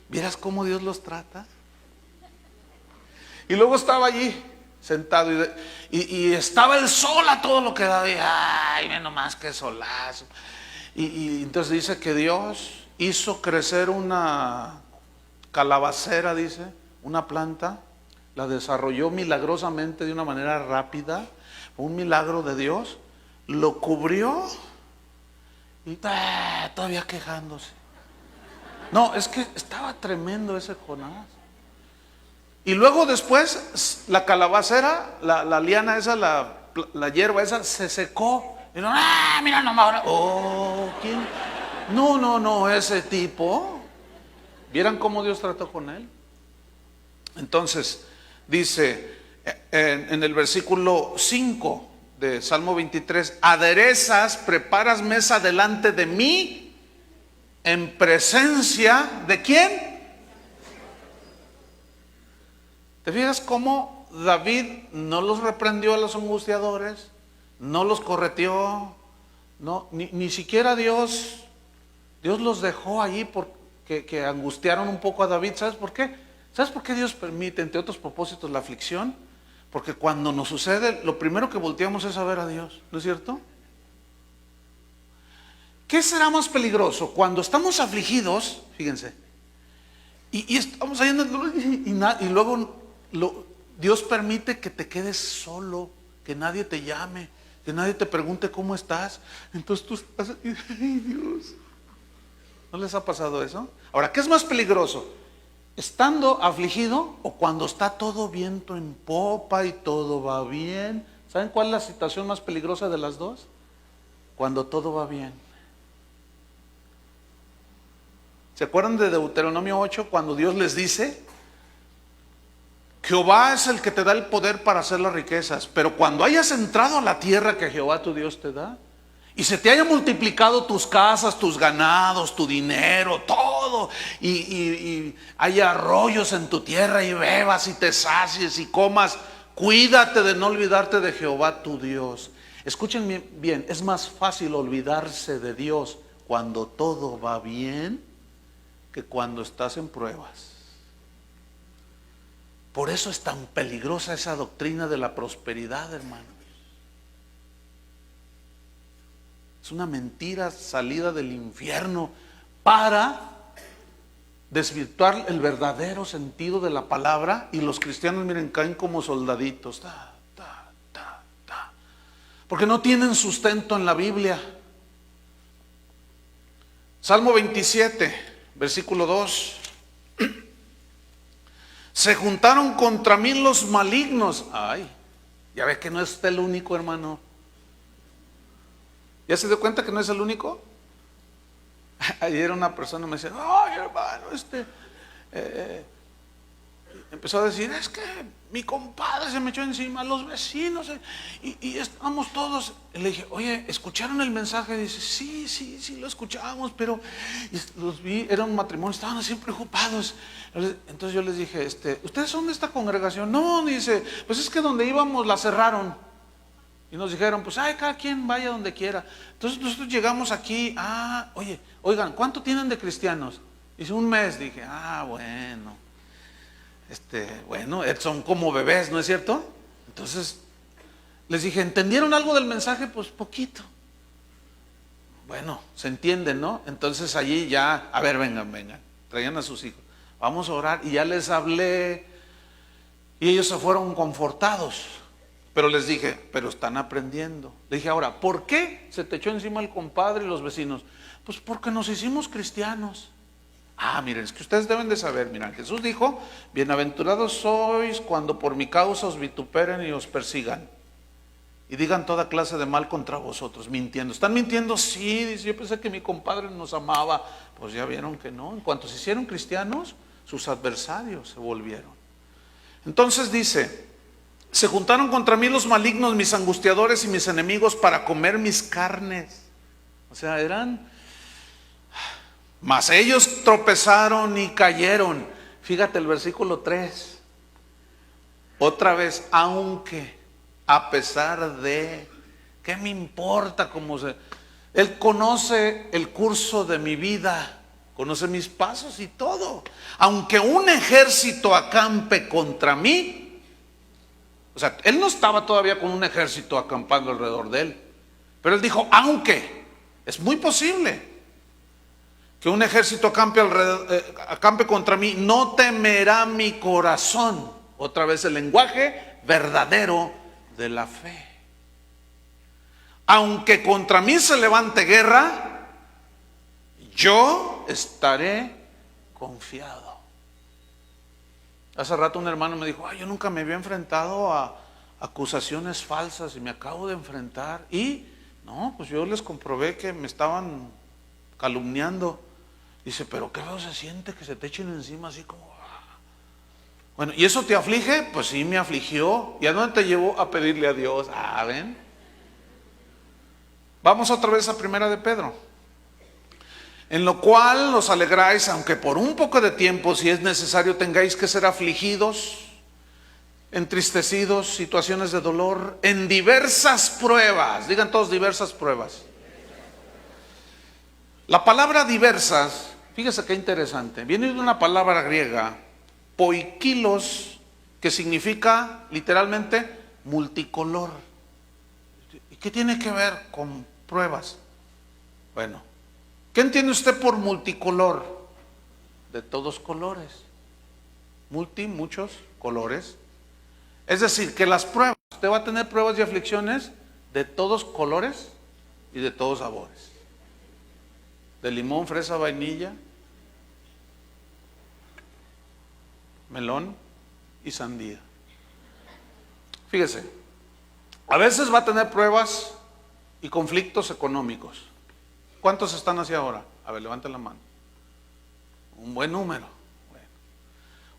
¿Vieras cómo Dios los trata? Y luego estaba allí sentado y estaba el sol a todo lo que daba. Y ay, ve nomás qué solazo. Y entonces dice que Dios hizo crecer una calabacera, dice, una planta, la desarrolló milagrosamente de una manera rápida, un milagro de Dios, lo cubrió y todavía quejándose. No, es que estaba tremendo ese Jonás. Y luego después la calabacera, la liana esa, la hierba esa se secó. Y no, mira nomás ahora. Oh, ¿quién? No, ese tipo. ¿Vieran cómo Dios trató con él? Entonces, dice en el versículo 5 de Salmo 23, aderezas, preparas mesa delante de mí, en presencia ¿de quién? ¿Te fijas cómo David no los reprendió a los angustiadores? No los correteó. No, ni siquiera Dios los dejó allí porque angustiaron un poco a David. ¿Sabes por qué? ¿Sabes por qué Dios permite, entre otros propósitos, la aflicción? Porque cuando nos sucede, lo primero que volteamos es a ver a Dios, ¿no es cierto? ¿Qué será más peligroso? Cuando estamos afligidos, fíjense, y estamos ahí y luego Dios permite que te quedes solo, que nadie te llame, que nadie te pregunte cómo estás. Entonces tú estás, ay Dios, ¿no les ha pasado eso? Ahora, ¿qué es más peligroso? ¿Estando afligido o cuando está todo viento en popa y todo va bien? ¿Saben cuál es la situación más peligrosa de las dos? Cuando todo va bien. ¿Se acuerdan de Deuteronomio 8 cuando Dios les dice: Jehová es el que te da el poder para hacer las riquezas, pero cuando hayas entrado a la tierra que Jehová tu Dios te da, y se te haya multiplicado tus casas, tus ganados, tu dinero, todo, y haya arroyos en tu tierra y bebas y te sacies y comas, cuídate de no olvidarte de Jehová tu Dios. Escuchen bien, es más fácil olvidarse de Dios cuando todo va bien que cuando estás en pruebas. Por eso es tan peligrosa esa doctrina de la prosperidad, hermanos. Es una mentira salida del infierno para desvirtuar el verdadero sentido de la palabra. Y los cristianos, miren, caen como soldaditos, porque no tienen sustento en la Biblia. Salmo 27, versículo 2. Se juntaron contra mí los malignos. Ay, ya ve que no es el único, hermano. ¿Ya se dio cuenta que no es el único? Ayer una persona me decía, ay, hermano, empezó a decir, es que mi compadre se me echó encima, los vecinos, y estamos todos. Y le dije, oye, ¿escucharon el mensaje? Y dice, sí, lo escuchamos, pero los vi, era un matrimonio, estaban así preocupados. Entonces yo les dije, ¿ustedes son de esta congregación? No, dice, pues es que donde íbamos la cerraron. Y nos dijeron, pues, cada quien vaya donde quiera. Entonces nosotros llegamos aquí, oye, oigan, ¿cuánto tienen de cristianos? Dice, un mes. Dije, bueno. Bueno, son como bebés, ¿no es cierto? Entonces les dije, ¿entendieron algo del mensaje? Pues poquito. Bueno, se entiende, ¿no? Entonces allí ya, a ver, vengan, traían a sus hijos, vamos a orar. Y ya les hablé y ellos se fueron confortados. Pero les dije, pero están aprendiendo. Le dije, ahora, ¿por qué se te echó encima el compadre y los vecinos? Pues porque nos hicimos cristianos. Miren, es que ustedes deben de saber, miren, Jesús dijo, bienaventurados sois cuando por mi causa os vituperen y os persigan y digan toda clase de mal contra vosotros, mintiendo. ¿Están mintiendo? Sí, dice, yo pensé que mi compadre nos amaba. Pues ya vieron que no. En cuanto se hicieron cristianos, sus adversarios se volvieron. Entonces dice, se juntaron contra mí los malignos, mis angustiadores y mis enemigos para comer mis carnes. O sea, mas ellos tropezaron y cayeron. Fíjate el versículo 3. Otra vez, aunque, a pesar de, ¿qué me importa cómo se? Él conoce el curso de mi vida, conoce mis pasos y todo. Aunque un ejército acampe contra mí, o sea, él no estaba todavía con un ejército acampando alrededor de él, pero él dijo, aunque, es muy posible que un ejército acampe contra mí, no temerá mi corazón. Otra vez el lenguaje verdadero de la fe. Aunque contra mí se levante guerra, yo estaré confiado. Hace rato un hermano me dijo, yo nunca me había enfrentado a acusaciones falsas y me acabo de enfrentar. Y no, pues yo les comprobé que me estaban calumniando. Dice, pero qué feo se siente que se te echen encima así como... Bueno, ¿y eso te aflige? Pues sí, me afligió. ¿Y a dónde te llevó? A pedirle a Dios. ¿Ven? Vamos otra vez a Primera de Pedro. En lo cual os alegráis, aunque por un poco de tiempo, si es necesario, tengáis que ser afligidos, entristecidos, situaciones de dolor, en diversas pruebas. Digan todos, diversas pruebas. La palabra diversas, fíjese qué interesante, viene de una palabra griega, poikilos, que significa literalmente multicolor. ¿Y qué tiene que ver con pruebas? Bueno, ¿qué entiende usted por multicolor? De todos colores. Muchos colores. Es decir, que las pruebas, usted va a tener pruebas y aflicciones de todos colores y de todos sabores. De limón, fresa, vainilla, melón y sandía. Fíjese, a veces va a tener pruebas y conflictos económicos. ¿Cuántos están así ahora? A ver, levanten la mano. Un buen número. Bueno.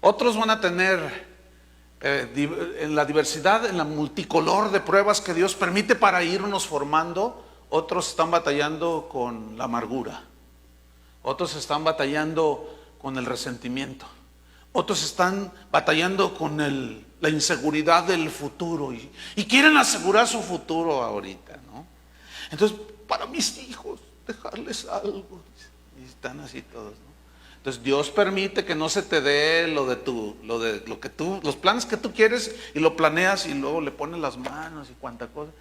Otros van a tener en la diversidad, en la multicolor de pruebas que Dios permite para irnos formando. Otros están batallando con la amargura. Otros están batallando con el resentimiento. Otros están batallando con la inseguridad del futuro y quieren asegurar su futuro ahorita, ¿no? Entonces, para mis hijos, dejarles algo. Y están así todos, ¿no? Entonces Dios permite que no se te dé los planes que tú quieres, y lo planeas y luego le pones las manos y cuánta cosa.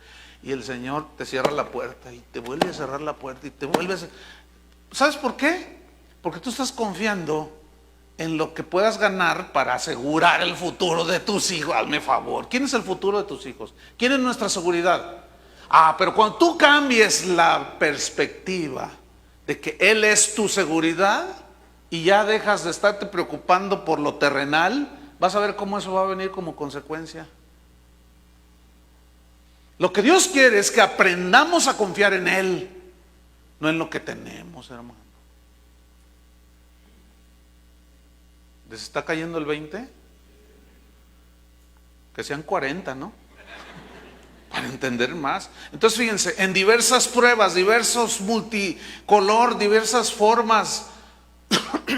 Y el Señor te cierra la puerta y te vuelve a cerrar la puerta y te vuelves. ¿Sabes por qué? Porque tú estás confiando en lo que puedas ganar para asegurar el futuro de tus hijos. Hazme favor. ¿Quién es el futuro de tus hijos? ¿Quién es nuestra seguridad? Pero cuando tú cambies la perspectiva de que Él es tu seguridad y ya dejas de estarte preocupando por lo terrenal, vas a ver cómo eso va a venir como consecuencia. Lo que Dios quiere es que aprendamos a confiar en Él, no en lo que tenemos, hermano. ¿Les está cayendo el 20? Que sean 40, ¿no? Para entender más. Entonces fíjense, en diversas pruebas, diversos multicolor, diversas formas,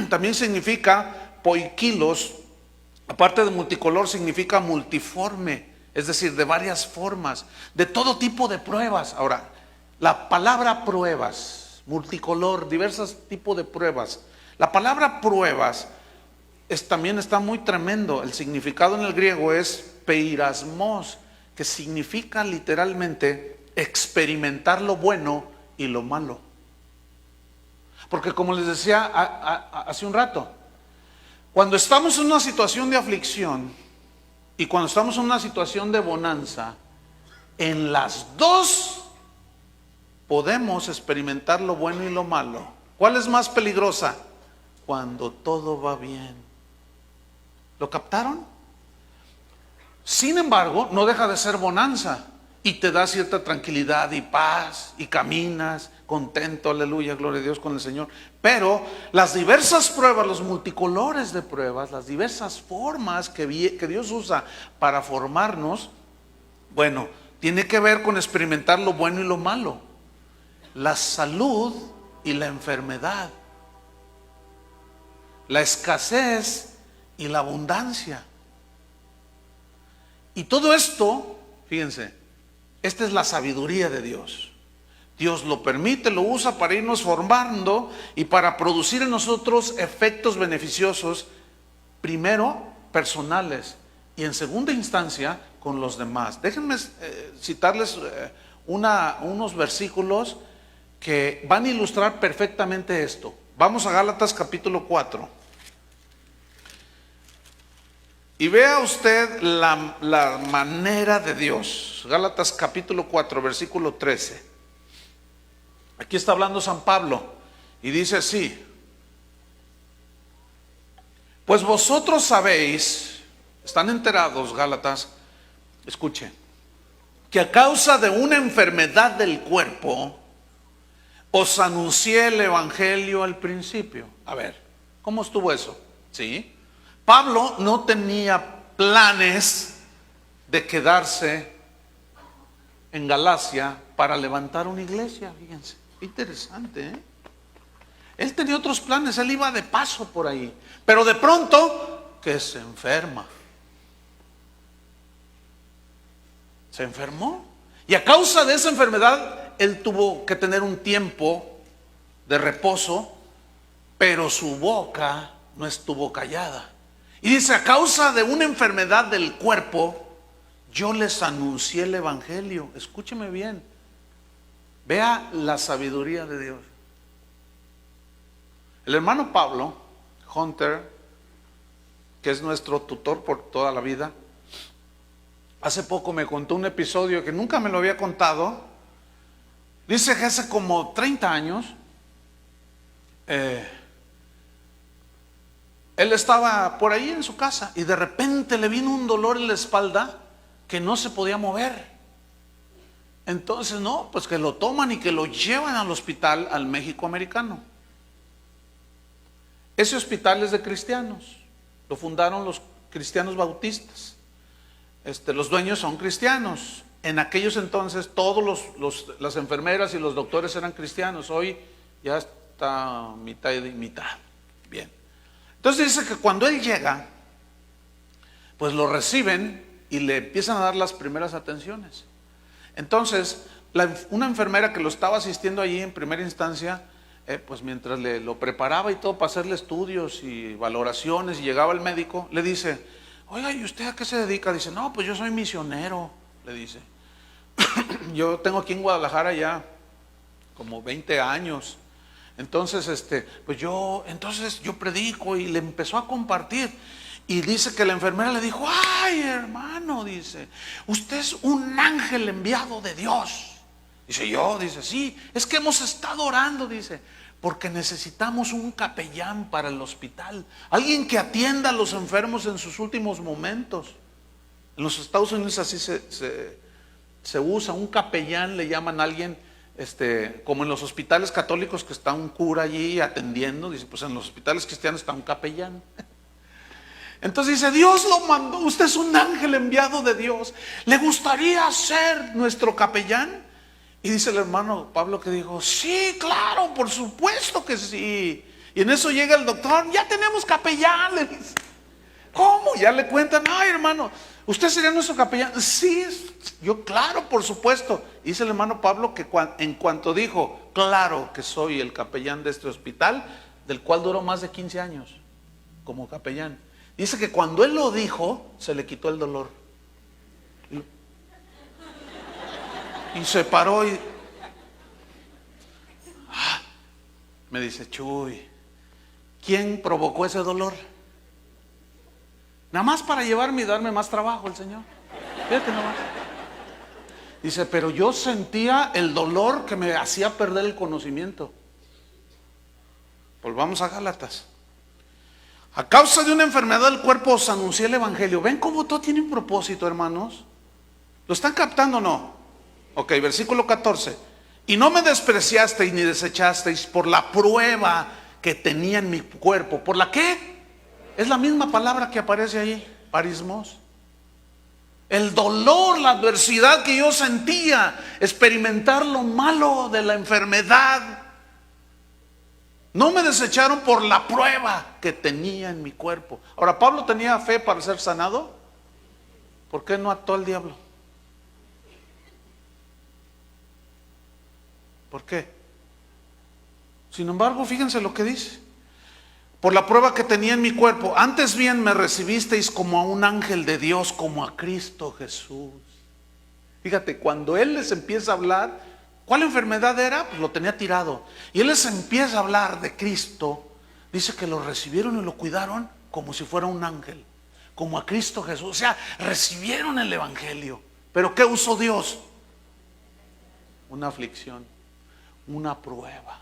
también significa poikilos. Aparte de multicolor, significa multiforme, es decir, de varias formas, de todo tipo de pruebas. Ahora, la palabra pruebas, multicolor, diversos tipos de pruebas. La palabra pruebas también está muy tremendo. El significado en el griego es peirasmos, que significa literalmente experimentar lo bueno y lo malo. Porque como les decía hace un rato, cuando estamos en una situación de aflicción y cuando estamos en una situación de bonanza, en las dos podemos experimentar lo bueno y lo malo. ¿Cuál es más peligrosa? Cuando todo va bien. ¿Lo captaron? Sin embargo, no deja de ser bonanza y te da cierta tranquilidad y paz y caminas contento, aleluya, gloria a Dios, con el Señor. Pero las diversas pruebas, los multicolores de pruebas, las diversas formas que Dios usa para formarnos, bueno, tiene que ver con experimentar lo bueno y lo malo, la salud y la enfermedad, la escasez y la abundancia. Y todo esto, fíjense, esta es la sabiduría de Dios. Dios lo permite, lo usa para irnos formando y para producir en nosotros efectos beneficiosos, primero personales y en segunda instancia con los demás. Déjenme citarles unos versículos que van a ilustrar perfectamente esto. Vamos a Gálatas capítulo 4. Y vea usted la manera de Dios. Gálatas capítulo 4, versículo 13. Aquí está hablando San Pablo y dice así: pues vosotros sabéis, están enterados, Gálatas, escuche, que a causa de una enfermedad del cuerpo os anuncié el evangelio al principio. A ver, ¿cómo estuvo eso? ¿Sí? Pablo no tenía planes de quedarse en Galacia para levantar una iglesia, fíjense, interesante, ¿eh? Él tenía otros planes, él iba de paso por ahí, pero de pronto que se enferma. Se enfermó y a causa de esa enfermedad él tuvo que tener un tiempo de reposo, pero su boca no estuvo callada. Y dice, a causa de una enfermedad del cuerpo, yo les anuncié el evangelio. Escúcheme bien. Vea la sabiduría de Dios. El hermano Pablo Hunter, que es nuestro tutor por toda la vida, hace poco me contó un episodio que nunca me lo había contado. Dice que hace como 30 años, él estaba por ahí en su casa y de repente le vino un dolor en la espalda que no se podía mover. Entonces, no, pues que lo toman y que lo llevan al hospital, al México americano. Ese hospital es de cristianos, lo fundaron los cristianos bautistas. Los dueños son cristianos. En aquellos entonces todos las enfermeras y los doctores eran cristianos. Hoy ya está mitad y mitad. Bien. Entonces dice que cuando él llega, pues lo reciben y le empiezan a dar las primeras atenciones. Entonces, una enfermera que lo estaba asistiendo allí en primera instancia, pues mientras lo preparaba y todo para hacerle estudios y valoraciones, y llegaba el médico, le dice: oiga, ¿y usted a qué se dedica? Dice: no, pues yo soy misionero, le dice. Yo tengo aquí en Guadalajara ya como 20 años. Entonces, pues yo predico, y le empezó a compartir. Y dice que la enfermera le dijo: ay, hermano, dice, usted es un ángel enviado de Dios. Dice: yo, dice, sí, es que hemos estado orando, dice, porque necesitamos un capellán para el hospital, alguien que atienda a los enfermos en sus últimos momentos. En los Estados Unidos así se usa, un capellán le llaman a alguien, como en los hospitales católicos que está un cura allí atendiendo. Dice: pues en los hospitales cristianos está un capellán. Entonces dice: Dios lo mandó, usted es un ángel enviado de Dios, ¿le gustaría ser nuestro capellán? Y dice el hermano Pablo que dijo: sí, claro, por supuesto que sí. Y en eso llega el doctor: ya tenemos capellán, le dice. ¿Cómo? Ya le cuentan: ay, hermano, ¿usted sería nuestro capellán? Sí, yo, claro, por supuesto. Y dice el hermano Pablo que en cuanto dijo: claro que soy el capellán de este hospital, del cual duró más de 15 años como capellán, dice que cuando él lo dijo, se le quitó el dolor. Y se paró y me dice: Chuy, ¿quién provocó ese dolor? Nada más para llevarme y darme más trabajo el Señor. Fíjate nomás. Dice: pero yo sentía el dolor que me hacía perder el conocimiento. Volvamos a Gálatas. A causa de una enfermedad del cuerpo os anuncié el evangelio. ¿Ven cómo todo tiene un propósito, hermanos? ¿Lo están captando o no? Ok, versículo 14. Y no me despreciasteis ni desechasteis por la prueba que tenía en mi cuerpo. ¿Por la qué? Es la misma palabra que aparece ahí, parismos. El dolor, la adversidad que yo sentía, experimentar lo malo de la enfermedad. No me desecharon por la prueba que tenía en mi cuerpo. Ahora, ¿Pablo tenía fe para ser sanado? ¿Por qué no actuó el diablo? ¿Por qué? Sin embargo, fíjense lo que dice: por la prueba que tenía en mi cuerpo, antes bien me recibisteis como a un ángel de Dios, como a Cristo Jesús. Fíjate, cuando él les empieza a hablar, ¿cuál enfermedad era? Pues lo tenía tirado. Y él les empieza a hablar de Cristo. Dice que lo recibieron y lo cuidaron como si fuera un ángel, como a Cristo Jesús. O sea, recibieron el evangelio. ¿Pero qué usó Dios? Una aflicción, una prueba.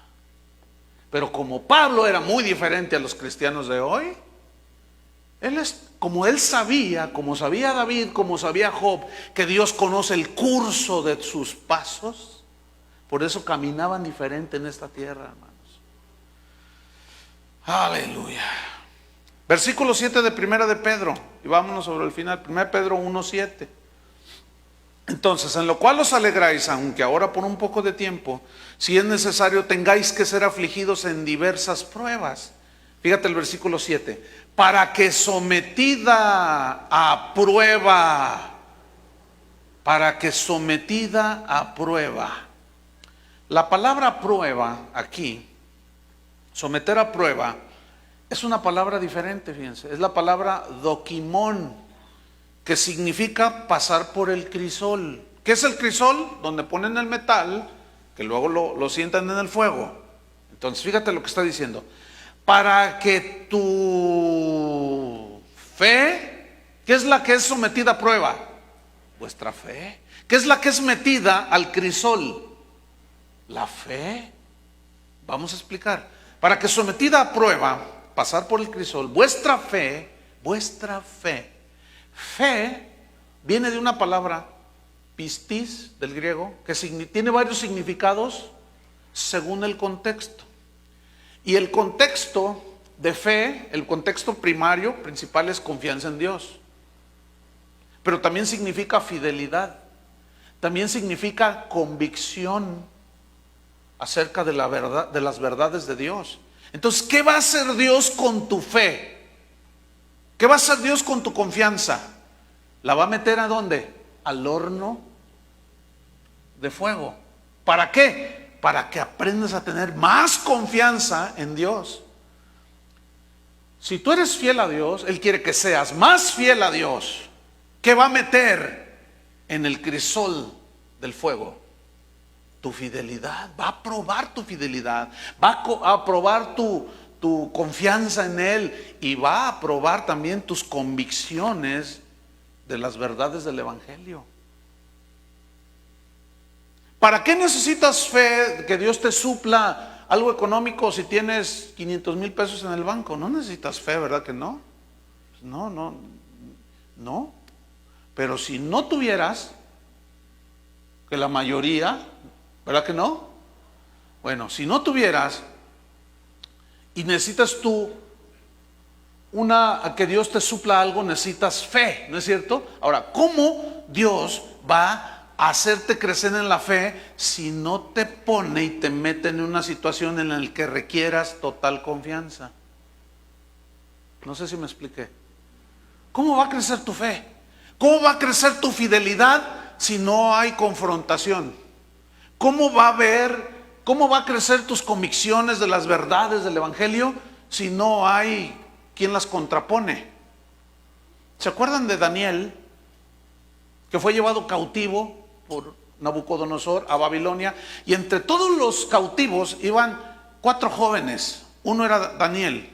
Pero como Pablo era muy diferente a los cristianos de hoy, como él sabía, como sabía David, como sabía Job, que Dios conoce el curso de sus pasos, por eso caminaban diferente en esta tierra, hermanos. Aleluya. Versículo 7 de Primera de Pedro, y vámonos sobre el final. 1 Pedro 1:7. Entonces, en lo cual os alegráis, aunque ahora por un poco de tiempo, si es necesario, tengáis que ser afligidos en diversas pruebas. Fíjate el versículo 7. Para que sometida a prueba, La palabra prueba aquí, someter a prueba, es una palabra diferente, fíjense. Es la palabra dokimón, que significa pasar por el crisol. ¿Qué es el crisol? Donde ponen el metal, que luego lo sientan en el fuego. Entonces, fíjate lo que está diciendo. Para que tu fe, ¿qué es la que es sometida a prueba? Vuestra fe. ¿Qué es la que es metida al crisol? La fe. Vamos a explicar. Para que sometida a prueba, pasar por el crisol, vuestra fe. Fe viene de una palabra, pistis, del griego, que tiene varios significados según el contexto. Y el contexto de fe, el contexto principal es confianza en Dios. Pero también significa fidelidad. También significa convicción acerca de la verdad, de las verdades de Dios. Entonces, ¿qué va a hacer Dios con tu fe? ¿Qué va a hacer Dios con tu confianza? ¿La va a meter a dónde? Al horno de fuego. ¿Para qué? para que aprendas a tener más confianza en Dios. Si tú eres fiel a Dios, Él quiere que seas más fiel a Dios. ¿Qué va a meter en el crisol del fuego? Tu fidelidad. Va a probar tu fidelidad, va a probar tu confianza en Él, y va a probar también tus convicciones de las verdades del Evangelio. ¿Para qué necesitas fe que Dios te supla algo económico si tienes 500,000 pesos en el banco? No necesitas fe, ¿verdad que no? No. Pero si no tuvieras, que la mayoría, ¿verdad que no? Bueno, si no tuvieras y necesitas tú que Dios te supla algo, necesitas fe, ¿no es cierto? Ahora, ¿cómo Dios va a hacerte crecer en la fe si no te pone y te mete en una situación en la que requieras total confianza? No sé si me expliqué. ¿Cómo va a crecer tu fe? ¿Cómo va a crecer tu fidelidad si no hay confrontación? ¿Cómo va a crecer tus convicciones de las verdades del Evangelio si no hay quien las contrapone? ¿Se acuerdan de Daniel, que fue llevado cautivo por Nabucodonosor a Babilonia? Y entre todos los cautivos iban 4 jóvenes. Uno era Daniel.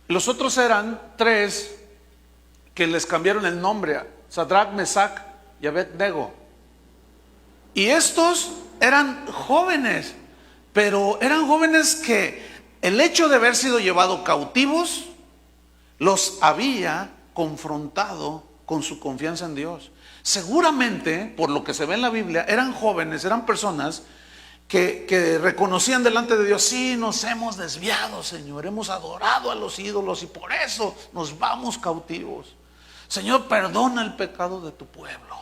Los otros eran 3 que les cambiaron el nombre: Sadrach, Mesach y Abed-nego. Y estos eran jóvenes, pero eran jóvenes que el hecho de haber sido llevados cautivos los había confrontado con su confianza en Dios. Seguramente, por lo que se ve en la Biblia, eran jóvenes, eran personas que reconocían delante de Dios: sí, nos hemos desviado, Señor, hemos adorado a los ídolos y por eso nos vamos cautivos. Señor, perdona el pecado de tu pueblo.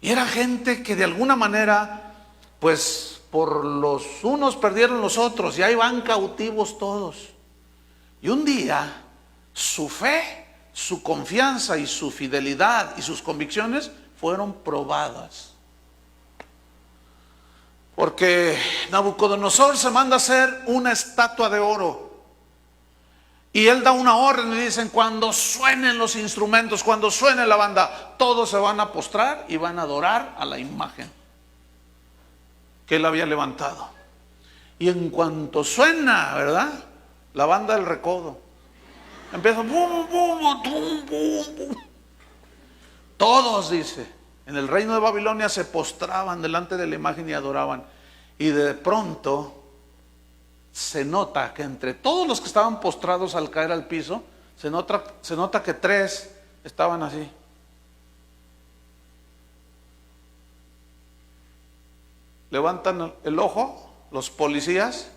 Y era gente que de alguna manera, pues por los unos perdieron los otros, y ahí van cautivos todos. Y un día su fe, su confianza y su fidelidad y sus convicciones fueron probadas. Porque Nabucodonosor se manda a hacer una estatua de oro. Y él da una orden y dicen: cuando suenen los instrumentos, cuando suene la banda, todos se van a postrar y van a adorar a la imagen que él había levantado. Y en cuanto suena, ¿verdad?, la banda del recodo, empieza bum, bum, bum, bum, bum. Todos, dice, en el reino de Babilonia se postraban delante de la imagen y adoraban. Y de pronto se nota que entre todos los que estaban postrados al caer al piso, se nota que 3 estaban así. Levantan el ojo los policías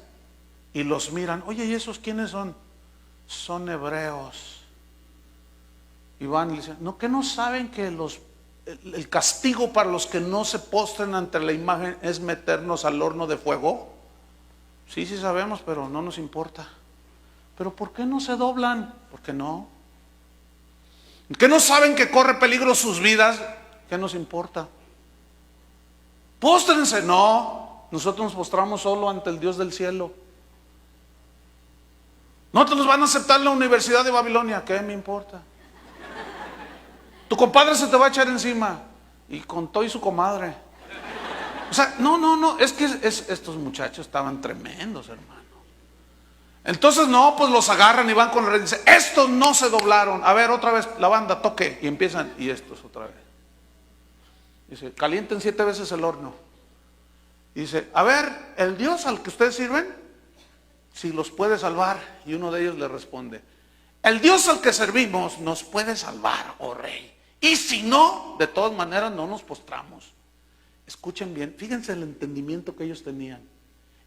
y los miran. Oye, ¿y esos quiénes son? Son hebreos. Y van y le dicen: ¿no que no saben que el castigo para los que no se postren ante la imagen es meternos al horno de fuego? Sí sabemos, pero no nos importa. ¿Pero por qué no se doblan? ¿Por qué no? ¿Que no saben que corre peligro sus vidas? ¿Qué nos importa? Póstrense. No, nosotros nos postramos solo ante el Dios del cielo. No te nos van a aceptar en la Universidad de Babilonia. ¿Qué me importa? Tu compadre se te va a echar encima, y con todo y su comadre. O sea, no, es que estos muchachos estaban tremendos, hermano. Entonces, no, pues los agarran y van con el rey y dicen: estos no se doblaron. A ver, otra vez la banda, toque. Y empiezan, y estos otra vez. Dice: calienten 7 veces el horno. Y dice: a ver, el Dios al que ustedes sirven, si los puede salvar. Y uno de ellos le responde: el Dios al que servimos nos puede salvar, oh rey. Y si no, de todas maneras no nos postramos. Escuchen bien, fíjense el entendimiento que ellos tenían.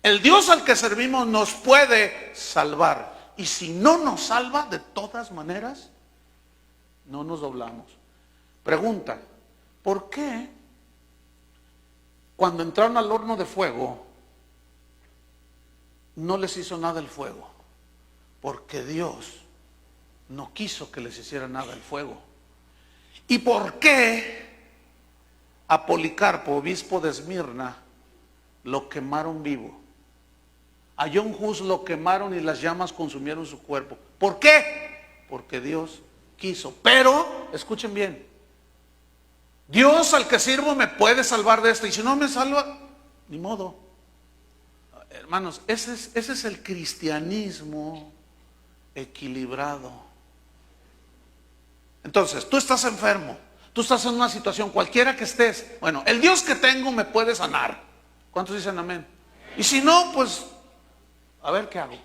El Dios al que servimos nos puede salvar. Y si no nos salva, de todas maneras, no nos doblamos. Pregunta: ¿por qué cuando entraron al horno de fuego no les hizo nada el fuego? Porque Dios no quiso que les hiciera nada el fuego. ¿Y por qué a Policarpo, obispo de Esmirna, lo quemaron vivo. A John Hus lo quemaron y las llamas consumieron su cuerpo. ¿Por qué? Porque Dios quiso. Pero, escuchen bien, Dios al que sirvo me puede salvar de esto, y si no me salva, ni modo. Hermanos, ese es el cristianismo equilibrado. Entonces, tú estás enfermo, tú estás en una situación, cualquiera que estés, bueno, el Dios que tengo me puede sanar. ¿Cuántos dicen amén? Y si no, pues, a ver qué hago.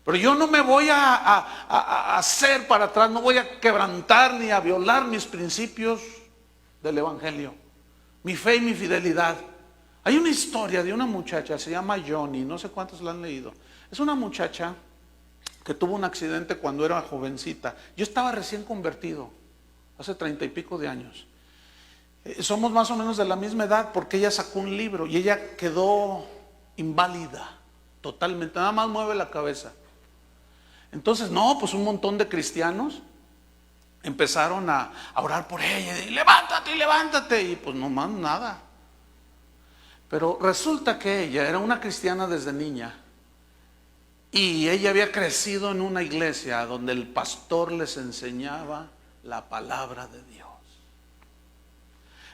Pero yo no me voy a hacer para atrás, no voy a quebrantar ni a violar mis principios del Evangelio, mi fe y mi fidelidad. Hay una historia de una muchacha, se llama Johnny, no sé cuántos la han leído. Es una muchacha que tuvo un accidente cuando era jovencita. Yo estaba recién convertido, hace 30 y pico de años. Somos más o menos de la misma edad, porque ella sacó un libro y ella quedó inválida totalmente, nada más mueve la cabeza. Entonces, no, pues un montón de cristianos empezaron a orar por ella, y levántate, y pues no más nada. Pero resulta que ella era una cristiana desde niña, y ella había crecido en una iglesia donde el pastor les enseñaba la palabra de Dios.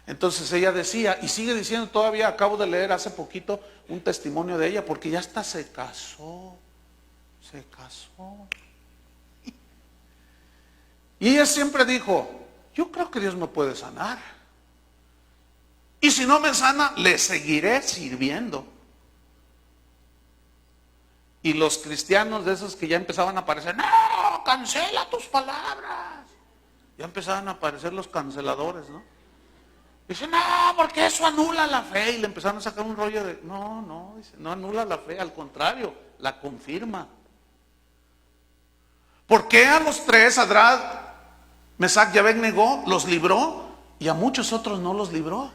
Entonces ella decía, y sigue diciendo todavía, acabo de leer hace poquito un testimonio de ella, porque ya hasta se casó. Y ella siempre dijo, yo creo que Dios me puede sanar. Y si no me sana, le seguiré sirviendo. Y los cristianos de esos que ya empezaban a aparecer, no, cancela tus palabras. Ya empezaban a aparecer los canceladores, ¿no? Dice, no, porque eso anula la fe. Y le empezaron a sacar un rollo de, no, dice, no anula la fe, al contrario, la confirma. ¿Por qué a los tres, Sadrach, Mesach y Abednego, los libró y a muchos otros no los libró?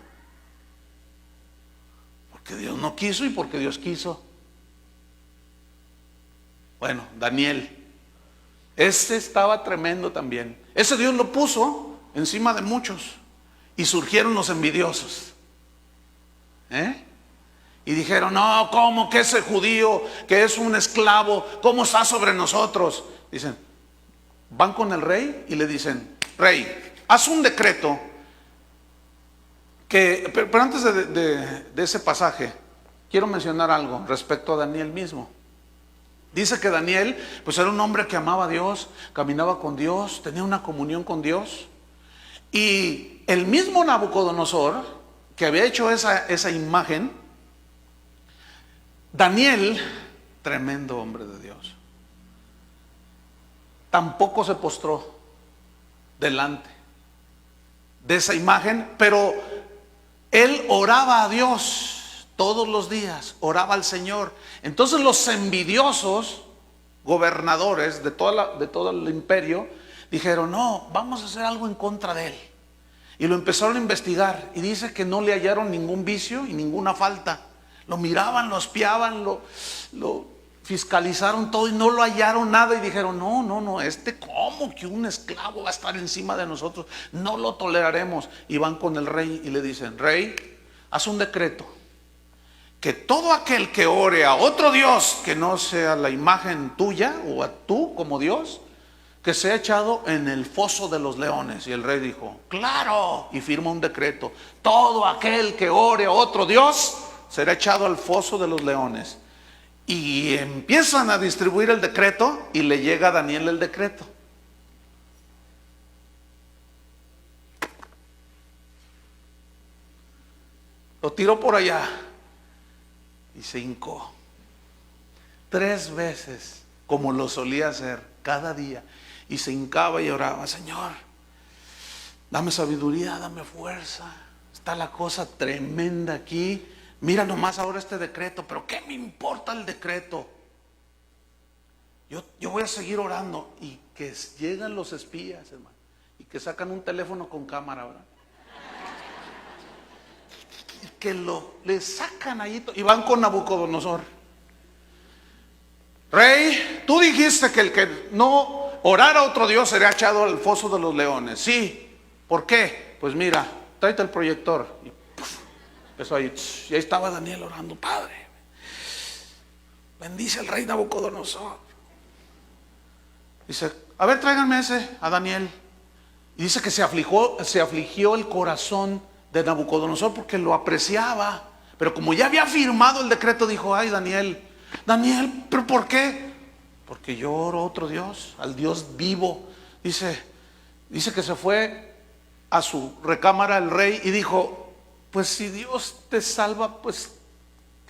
Porque Dios no quiso y porque Dios quiso. Bueno, Daniel, ese estaba tremendo también. Ese Dios lo puso encima de muchos y surgieron los envidiosos. Y dijeron, no, ¿cómo que ese judío que es un esclavo, cómo está sobre nosotros? Dicen, van con el rey y le dicen, rey, haz un decreto que, pero antes de ese pasaje, quiero mencionar algo respecto a Daniel mismo. Dice que Daniel, pues era un hombre que amaba a Dios, caminaba con Dios, tenía una comunión con Dios. Y el mismo Nabucodonosor, que había hecho esa imagen, Daniel, tremendo hombre de Dios, tampoco se postró delante de esa imagen, pero él oraba a Dios todos los días, oraba al Señor. Entonces los envidiosos gobernadores de todo el imperio dijeron, no, vamos a hacer algo en contra de él. Y lo empezaron a investigar y dice que no le hallaron ningún vicio y ninguna falta. Lo miraban, lo espiaban, lo fiscalizaron todo y no lo hallaron nada. Y dijeron, no, ¿cómo que un esclavo va a estar encima de nosotros? No lo toleraremos. Y van con el rey y le dicen, rey, haz un decreto que todo aquel que ore a otro Dios que no sea la imagen tuya o a tú como Dios, que sea echado en el foso de los leones. Y el rey dijo, claro, y firma un decreto, todo aquel que ore a otro Dios será echado al foso de los leones. Y empiezan a distribuir el decreto y le llega a Daniel el decreto. Lo tiró por allá y se hincó 3 veces, como lo solía hacer cada día, y se hincaba y oraba, Señor, dame sabiduría, dame fuerza, está la cosa tremenda aquí, mira nomás ahora este decreto, pero ¿qué me importa el decreto? Yo voy a seguir orando. Y que llegan los espías, hermano, y que sacan un teléfono con cámara, ¿verdad? Que le sacan ahí y van con Nabucodonosor. Rey, tú dijiste que el que no orara a otro Dios sería echado al foso de los leones. Sí, ¿por qué? Pues mira, tráete el proyector. Y, Eso ahí, y ahí estaba Daniel orando: Padre, bendice al rey Nabucodonosor. Dice: a ver, tráiganme a Daniel. Y dice que se afligió el corazón de Nabucodonosor porque lo apreciaba. Pero como ya había firmado el decreto, dijo: ay, Daniel, ¿pero por qué? Porque yo oro a otro Dios, al Dios vivo. Dice que se fue a su recámara el rey y dijo: pues si Dios te salva, pues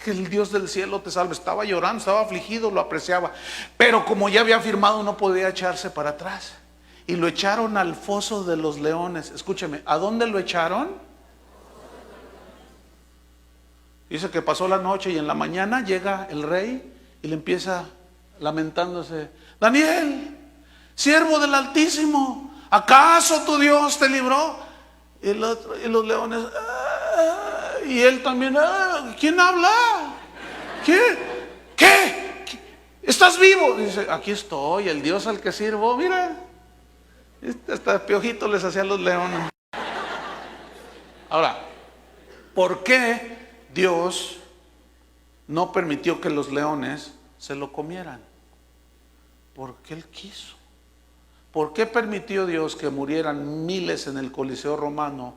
que el Dios del cielo te salve. Estaba llorando, estaba afligido, lo apreciaba. Pero como ya había firmado, no podía echarse para atrás. Y lo echaron al foso de los leones. Escúcheme, ¿a dónde lo echaron? Dice que pasó la noche y en la mañana llega el rey y le empieza lamentándose: Daniel, siervo del Altísimo, ¿acaso tu Dios te libró? Y los leones, y él también, ¿quién habla? ¿Qué? ¿Estás vivo? Dice: aquí estoy, el Dios al que sirvo, mira. Hasta piojito les hacían los leones. Ahora, ¿por qué Dios no permitió que los leones se lo comieran? Porque Él quiso. ¿Por qué permitió Dios que murieran miles en el Coliseo romano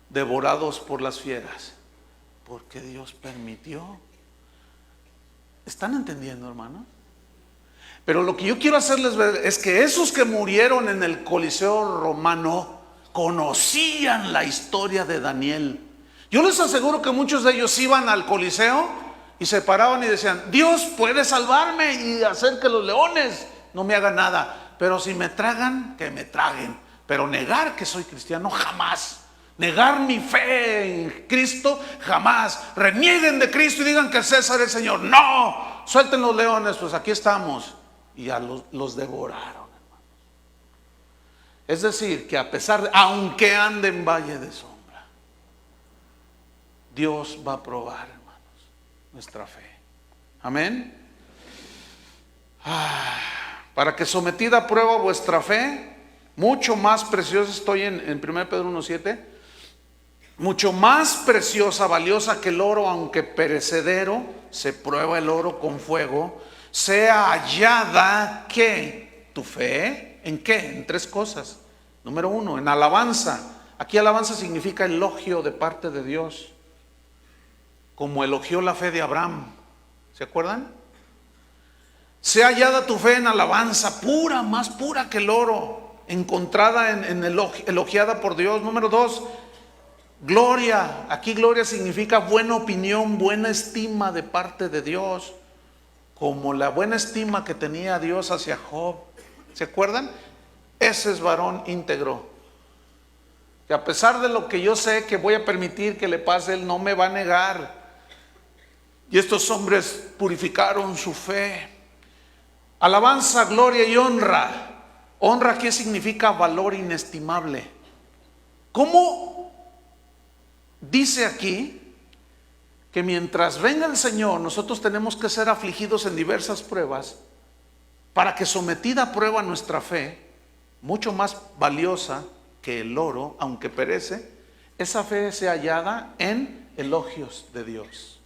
devorados por las fieras? Porque Dios permitió. ¿Están entendiendo, hermano? Pero lo que yo quiero hacerles ver es que esos que murieron en el Coliseo romano conocían la historia de Daniel. Yo les aseguro que muchos de ellos iban al Coliseo y se paraban y decían: Dios puede salvarme y hacer que los leones no me hagan nada, pero si me tragan, que me traguen. Pero negar que soy cristiano, jamás. Negar mi fe en Cristo, jamás. Renieguen de Cristo y digan que César es Señor. No, suelten los leones, pues aquí estamos. Y ya los devoraron, hermanos. Es decir, que a pesar de, aunque ande en valle de sombra, Dios va a probar, hermanos, nuestra fe. Amén. Para que sometida a prueba vuestra fe, mucho más preciosa, estoy en 1 Pedro 1:7, mucho más preciosa, valiosa que el oro, aunque perecedero, se prueba el oro con fuego, sea hallada, ¿qué? Tu fe, ¿en qué? En tres cosas. Número uno, en alabanza. Aquí alabanza significa elogio de parte de Dios, como elogió la fe de Abraham. ¿Se acuerdan? Sea hallada tu fe en alabanza, pura, más pura que el oro, encontrada elogiada por Dios. Número dos, gloria. Aquí gloria significa buena opinión, buena estima de parte de Dios, como la buena estima que tenía Dios hacia Job. ¿Se acuerdan? Ese es varón íntegro, que a pesar de lo que yo sé que voy a permitir que le pase, él no me va a negar. Y estos hombres purificaron su fe. Alabanza, gloria y honra. Honra, ¿qué significa? Valor inestimable. ¿Cómo dice aquí que mientras venga el Señor nosotros tenemos que ser afligidos en diversas pruebas, para que sometida a prueba nuestra fe, mucho más valiosa que el oro, aunque perece, esa fe sea hallada en elogios de Dios,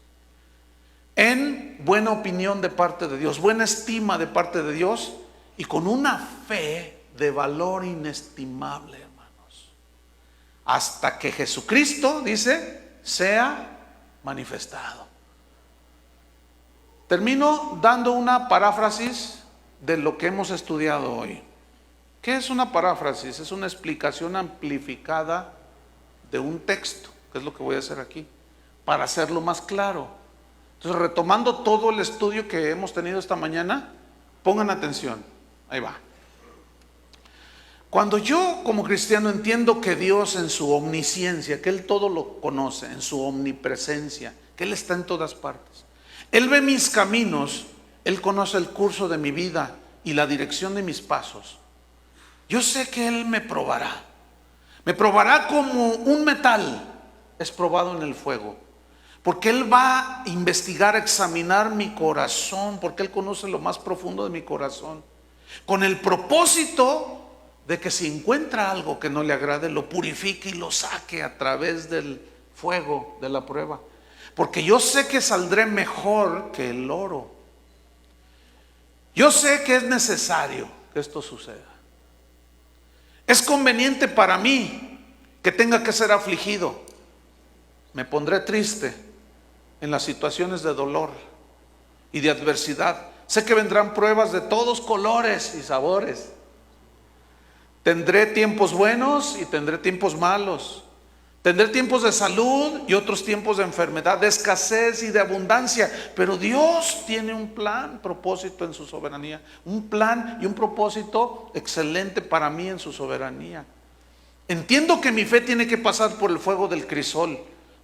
en buena opinión de parte de Dios, buena estima de parte de Dios, y con una fe de valor inestimable, hermanos, hasta que Jesucristo, dice, sea manifestado. Termino dando una paráfrasis de lo que hemos estudiado hoy. ¿Qué es una paráfrasis? Es una explicación amplificada de un texto, que es lo que voy a hacer aquí, para hacerlo más claro. Entonces, retomando todo el estudio que hemos tenido esta mañana, pongan atención. Ahí va. Cuando yo como cristiano entiendo que Dios en su omnisciencia, que Él todo lo conoce, en su omnipresencia, que Él está en todas partes, Él ve mis caminos, Él conoce el curso de mi vida y la dirección de mis pasos, yo sé que Él me probará como un metal es probado en el fuego, porque Él va a investigar, a examinar mi corazón, porque Él conoce lo más profundo de mi corazón, con el propósito de que si encuentra algo que no le agrade, lo purifique y lo saque a través del fuego de la prueba, porque yo sé que saldré mejor que el oro. Yo sé que es necesario que esto suceda. Es conveniente para mí que tenga que ser afligido. Me pondré triste en las situaciones de dolor y de adversidad. Sé que vendrán pruebas de todos colores y sabores. Tendré tiempos buenos y tendré tiempos malos. Tendré tiempos de salud y otros tiempos de enfermedad, de escasez y de abundancia. Pero Dios tiene un plan, propósito en su soberanía. Un plan y un propósito excelente para mí en su soberanía. Entiendo que mi fe tiene que pasar por el fuego del crisol.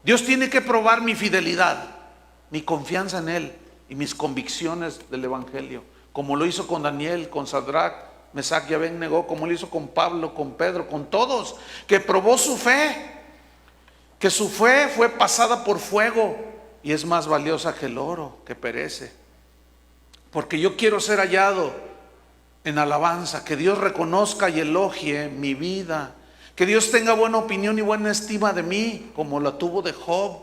Dios tiene que probar mi fidelidad, mi confianza en Él y mis convicciones del Evangelio. Como lo hizo con Daniel, con Sadrach, Mesach y Abed-Negó, como lo hizo con Pablo, con Pedro, con todos, que probó su fe. Que su fe fue pasada por fuego y es más valiosa que el oro que perece. Porque yo quiero ser hallado en alabanza, que Dios reconozca y elogie mi vida, que Dios tenga buena opinión y buena estima de mí, como la tuvo de Job,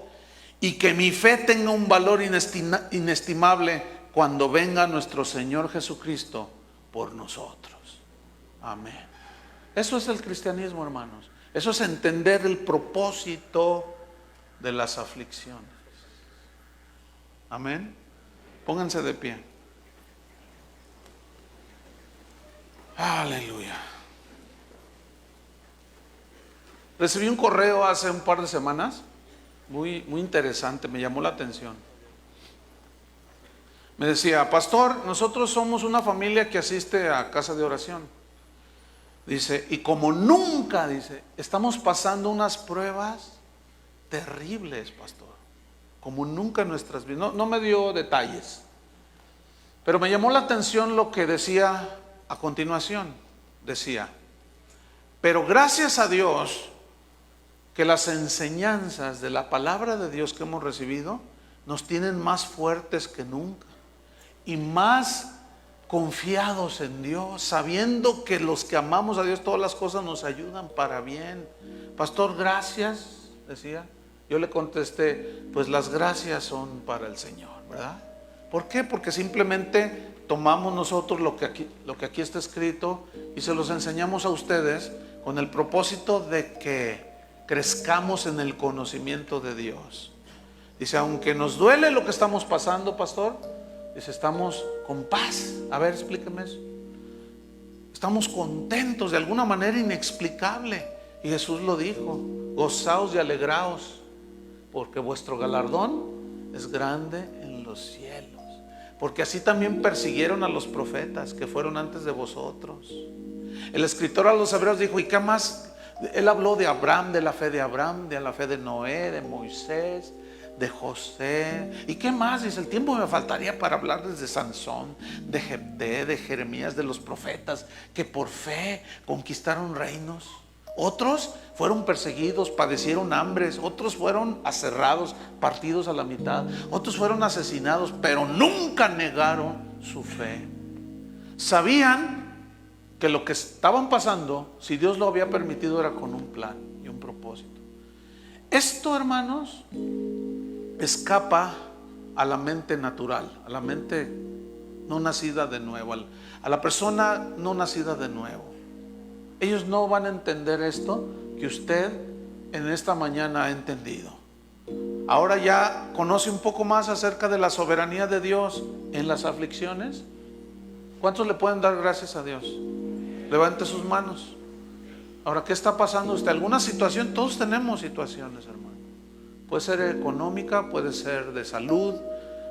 y que mi fe tenga un valor inestimable cuando venga nuestro Señor Jesucristo por nosotros. Amén. Eso es el cristianismo, hermanos. Eso es entender el propósito de las aflicciones. Amén. Pónganse de pie. Aleluya. Recibí un correo hace un par de semanas, muy interesante, me llamó la atención. Me decía: pastor, nosotros somos una familia que asiste a casa de oración. Dice, y como nunca, dice, estamos pasando unas pruebas terribles, pastor. Como nunca en nuestras vidas. No me dio detalles. Pero me llamó la atención lo que decía a continuación. Decía, pero gracias a Dios que las enseñanzas de la palabra de Dios que hemos recibido nos tienen más fuertes que nunca. Y más confiados en Dios, sabiendo que los que amamos a Dios todas las cosas nos ayudan para bien. Pastor, gracias, decía. Yo le contesté, pues las gracias son para el Señor, ¿verdad? ¿Por qué? Porque simplemente tomamos nosotros lo que aquí está escrito y se los enseñamos a ustedes con el propósito de que crezcamos en el conocimiento de Dios. Dice, aunque nos duele lo que estamos pasando, pastor, dice, estamos con paz. A ver, explíqueme eso. Estamos contentos de alguna manera inexplicable. Y Jesús lo dijo, gozaos y alegraos, porque vuestro galardón es grande en los cielos. Porque así también persiguieron a los profetas que fueron antes de vosotros. El escritor a los hebreos dijo, ¿y qué más? Él habló de Abraham, de la fe de Abraham, de la fe de Noé, de Moisés, de José. ¿Y qué más? Dice, el tiempo me faltaría para hablarles de Sansón, de Jefté, de Jeremías, de los profetas que por fe conquistaron reinos. Otros fueron perseguidos, padecieron hambres. Otros fueron aserrados, partidos a la mitad. Otros fueron asesinados, pero nunca negaron su fe. Sabían que lo que estaban pasando, si Dios lo había permitido, era con un plan y un propósito. Esto, hermanos, escapa a la mente natural, a la mente no nacida de nuevo, a la persona no nacida de nuevo. Ellos no van a entender esto que usted en esta mañana ha entendido. Ahora ya conoce un poco más acerca de la soberanía de Dios en las aflicciones. ¿Cuántos le pueden dar gracias a Dios? Levante sus manos. Ahora, ¿qué está pasando usted? ¿Alguna situación? Todos tenemos situaciones, hermano. Puede ser económica, puede ser de salud,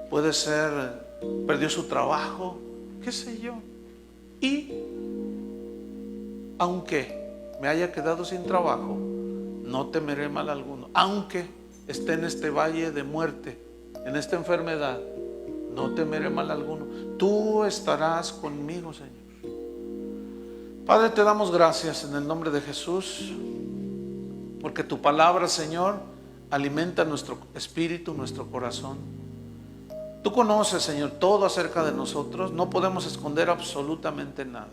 puede ser perdió su trabajo, qué sé yo. Y aunque me haya quedado sin trabajo, no temeré mal alguno. Aunque esté en este valle de muerte, en esta enfermedad, no temeré mal alguno. Tú estarás conmigo, Señor. Padre, te damos gracias en el nombre de Jesús, porque tu palabra, Señor, alimenta nuestro espíritu, nuestro corazón. Tú conoces, Señor, todo acerca de nosotros. No podemos esconder absolutamente nada.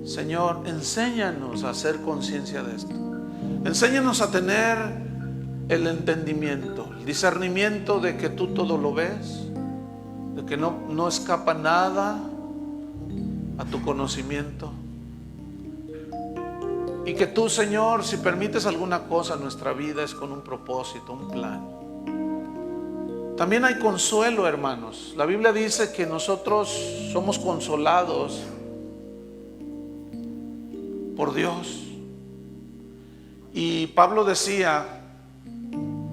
Señor, enséñanos a hacer conciencia de esto. Enséñanos a tener el entendimiento, el discernimiento de que tú todo lo ves, de que no escapa nada a tu conocimiento. Y que tú, Señor, si permites alguna cosa en nuestra vida es con un propósito, un plan. También hay consuelo, hermanos. La Biblia dice que nosotros somos consolados por Dios. Y Pablo decía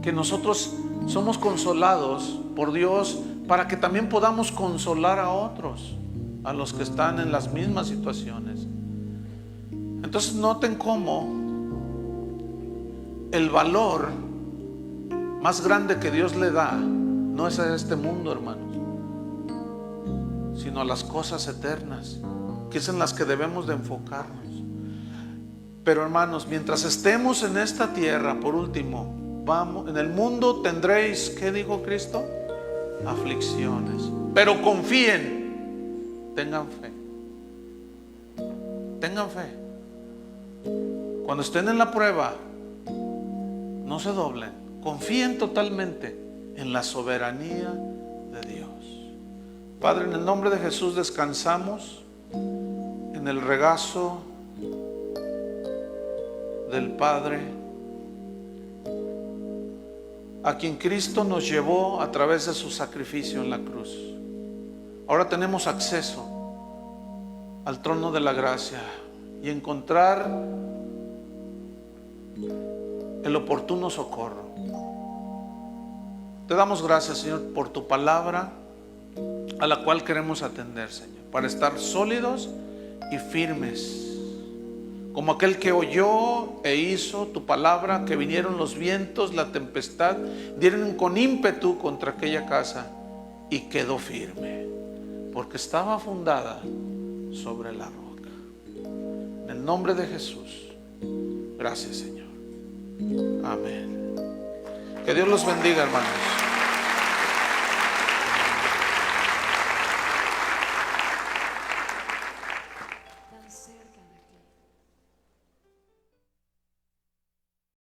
que nosotros somos consolados por Dios para que también podamos consolar a otros, a los que están en las mismas situaciones. Entonces noten cómo el valor más grande que Dios le da no es a este mundo, hermanos, sino a las cosas eternas, que es en las que debemos de enfocarnos. Pero hermanos, mientras estemos en esta tierra, por último, en el mundo tendréis, ¿qué dijo Cristo? Aflicciones. Pero confíen, tengan fe. Tengan fe. Cuando estén en la prueba, no se doblen, confíen totalmente en la soberanía de Dios. Padre, en el nombre de Jesús descansamos en el regazo del Padre, a quien Cristo nos llevó a través de su sacrificio en la cruz. Ahora tenemos acceso al trono de la gracia y encontrar el oportuno socorro. Te damos gracias, Señor, por tu palabra, a la cual queremos atender, Señor, para estar sólidos y firmes, como aquel que oyó e hizo tu palabra, que vinieron los vientos, la tempestad, dieron con ímpetu contra aquella casa y quedó firme, porque estaba fundada sobre la roca. En el nombre de Jesús, gracias, Señor. Amén. Que Dios los bendiga, hermanos.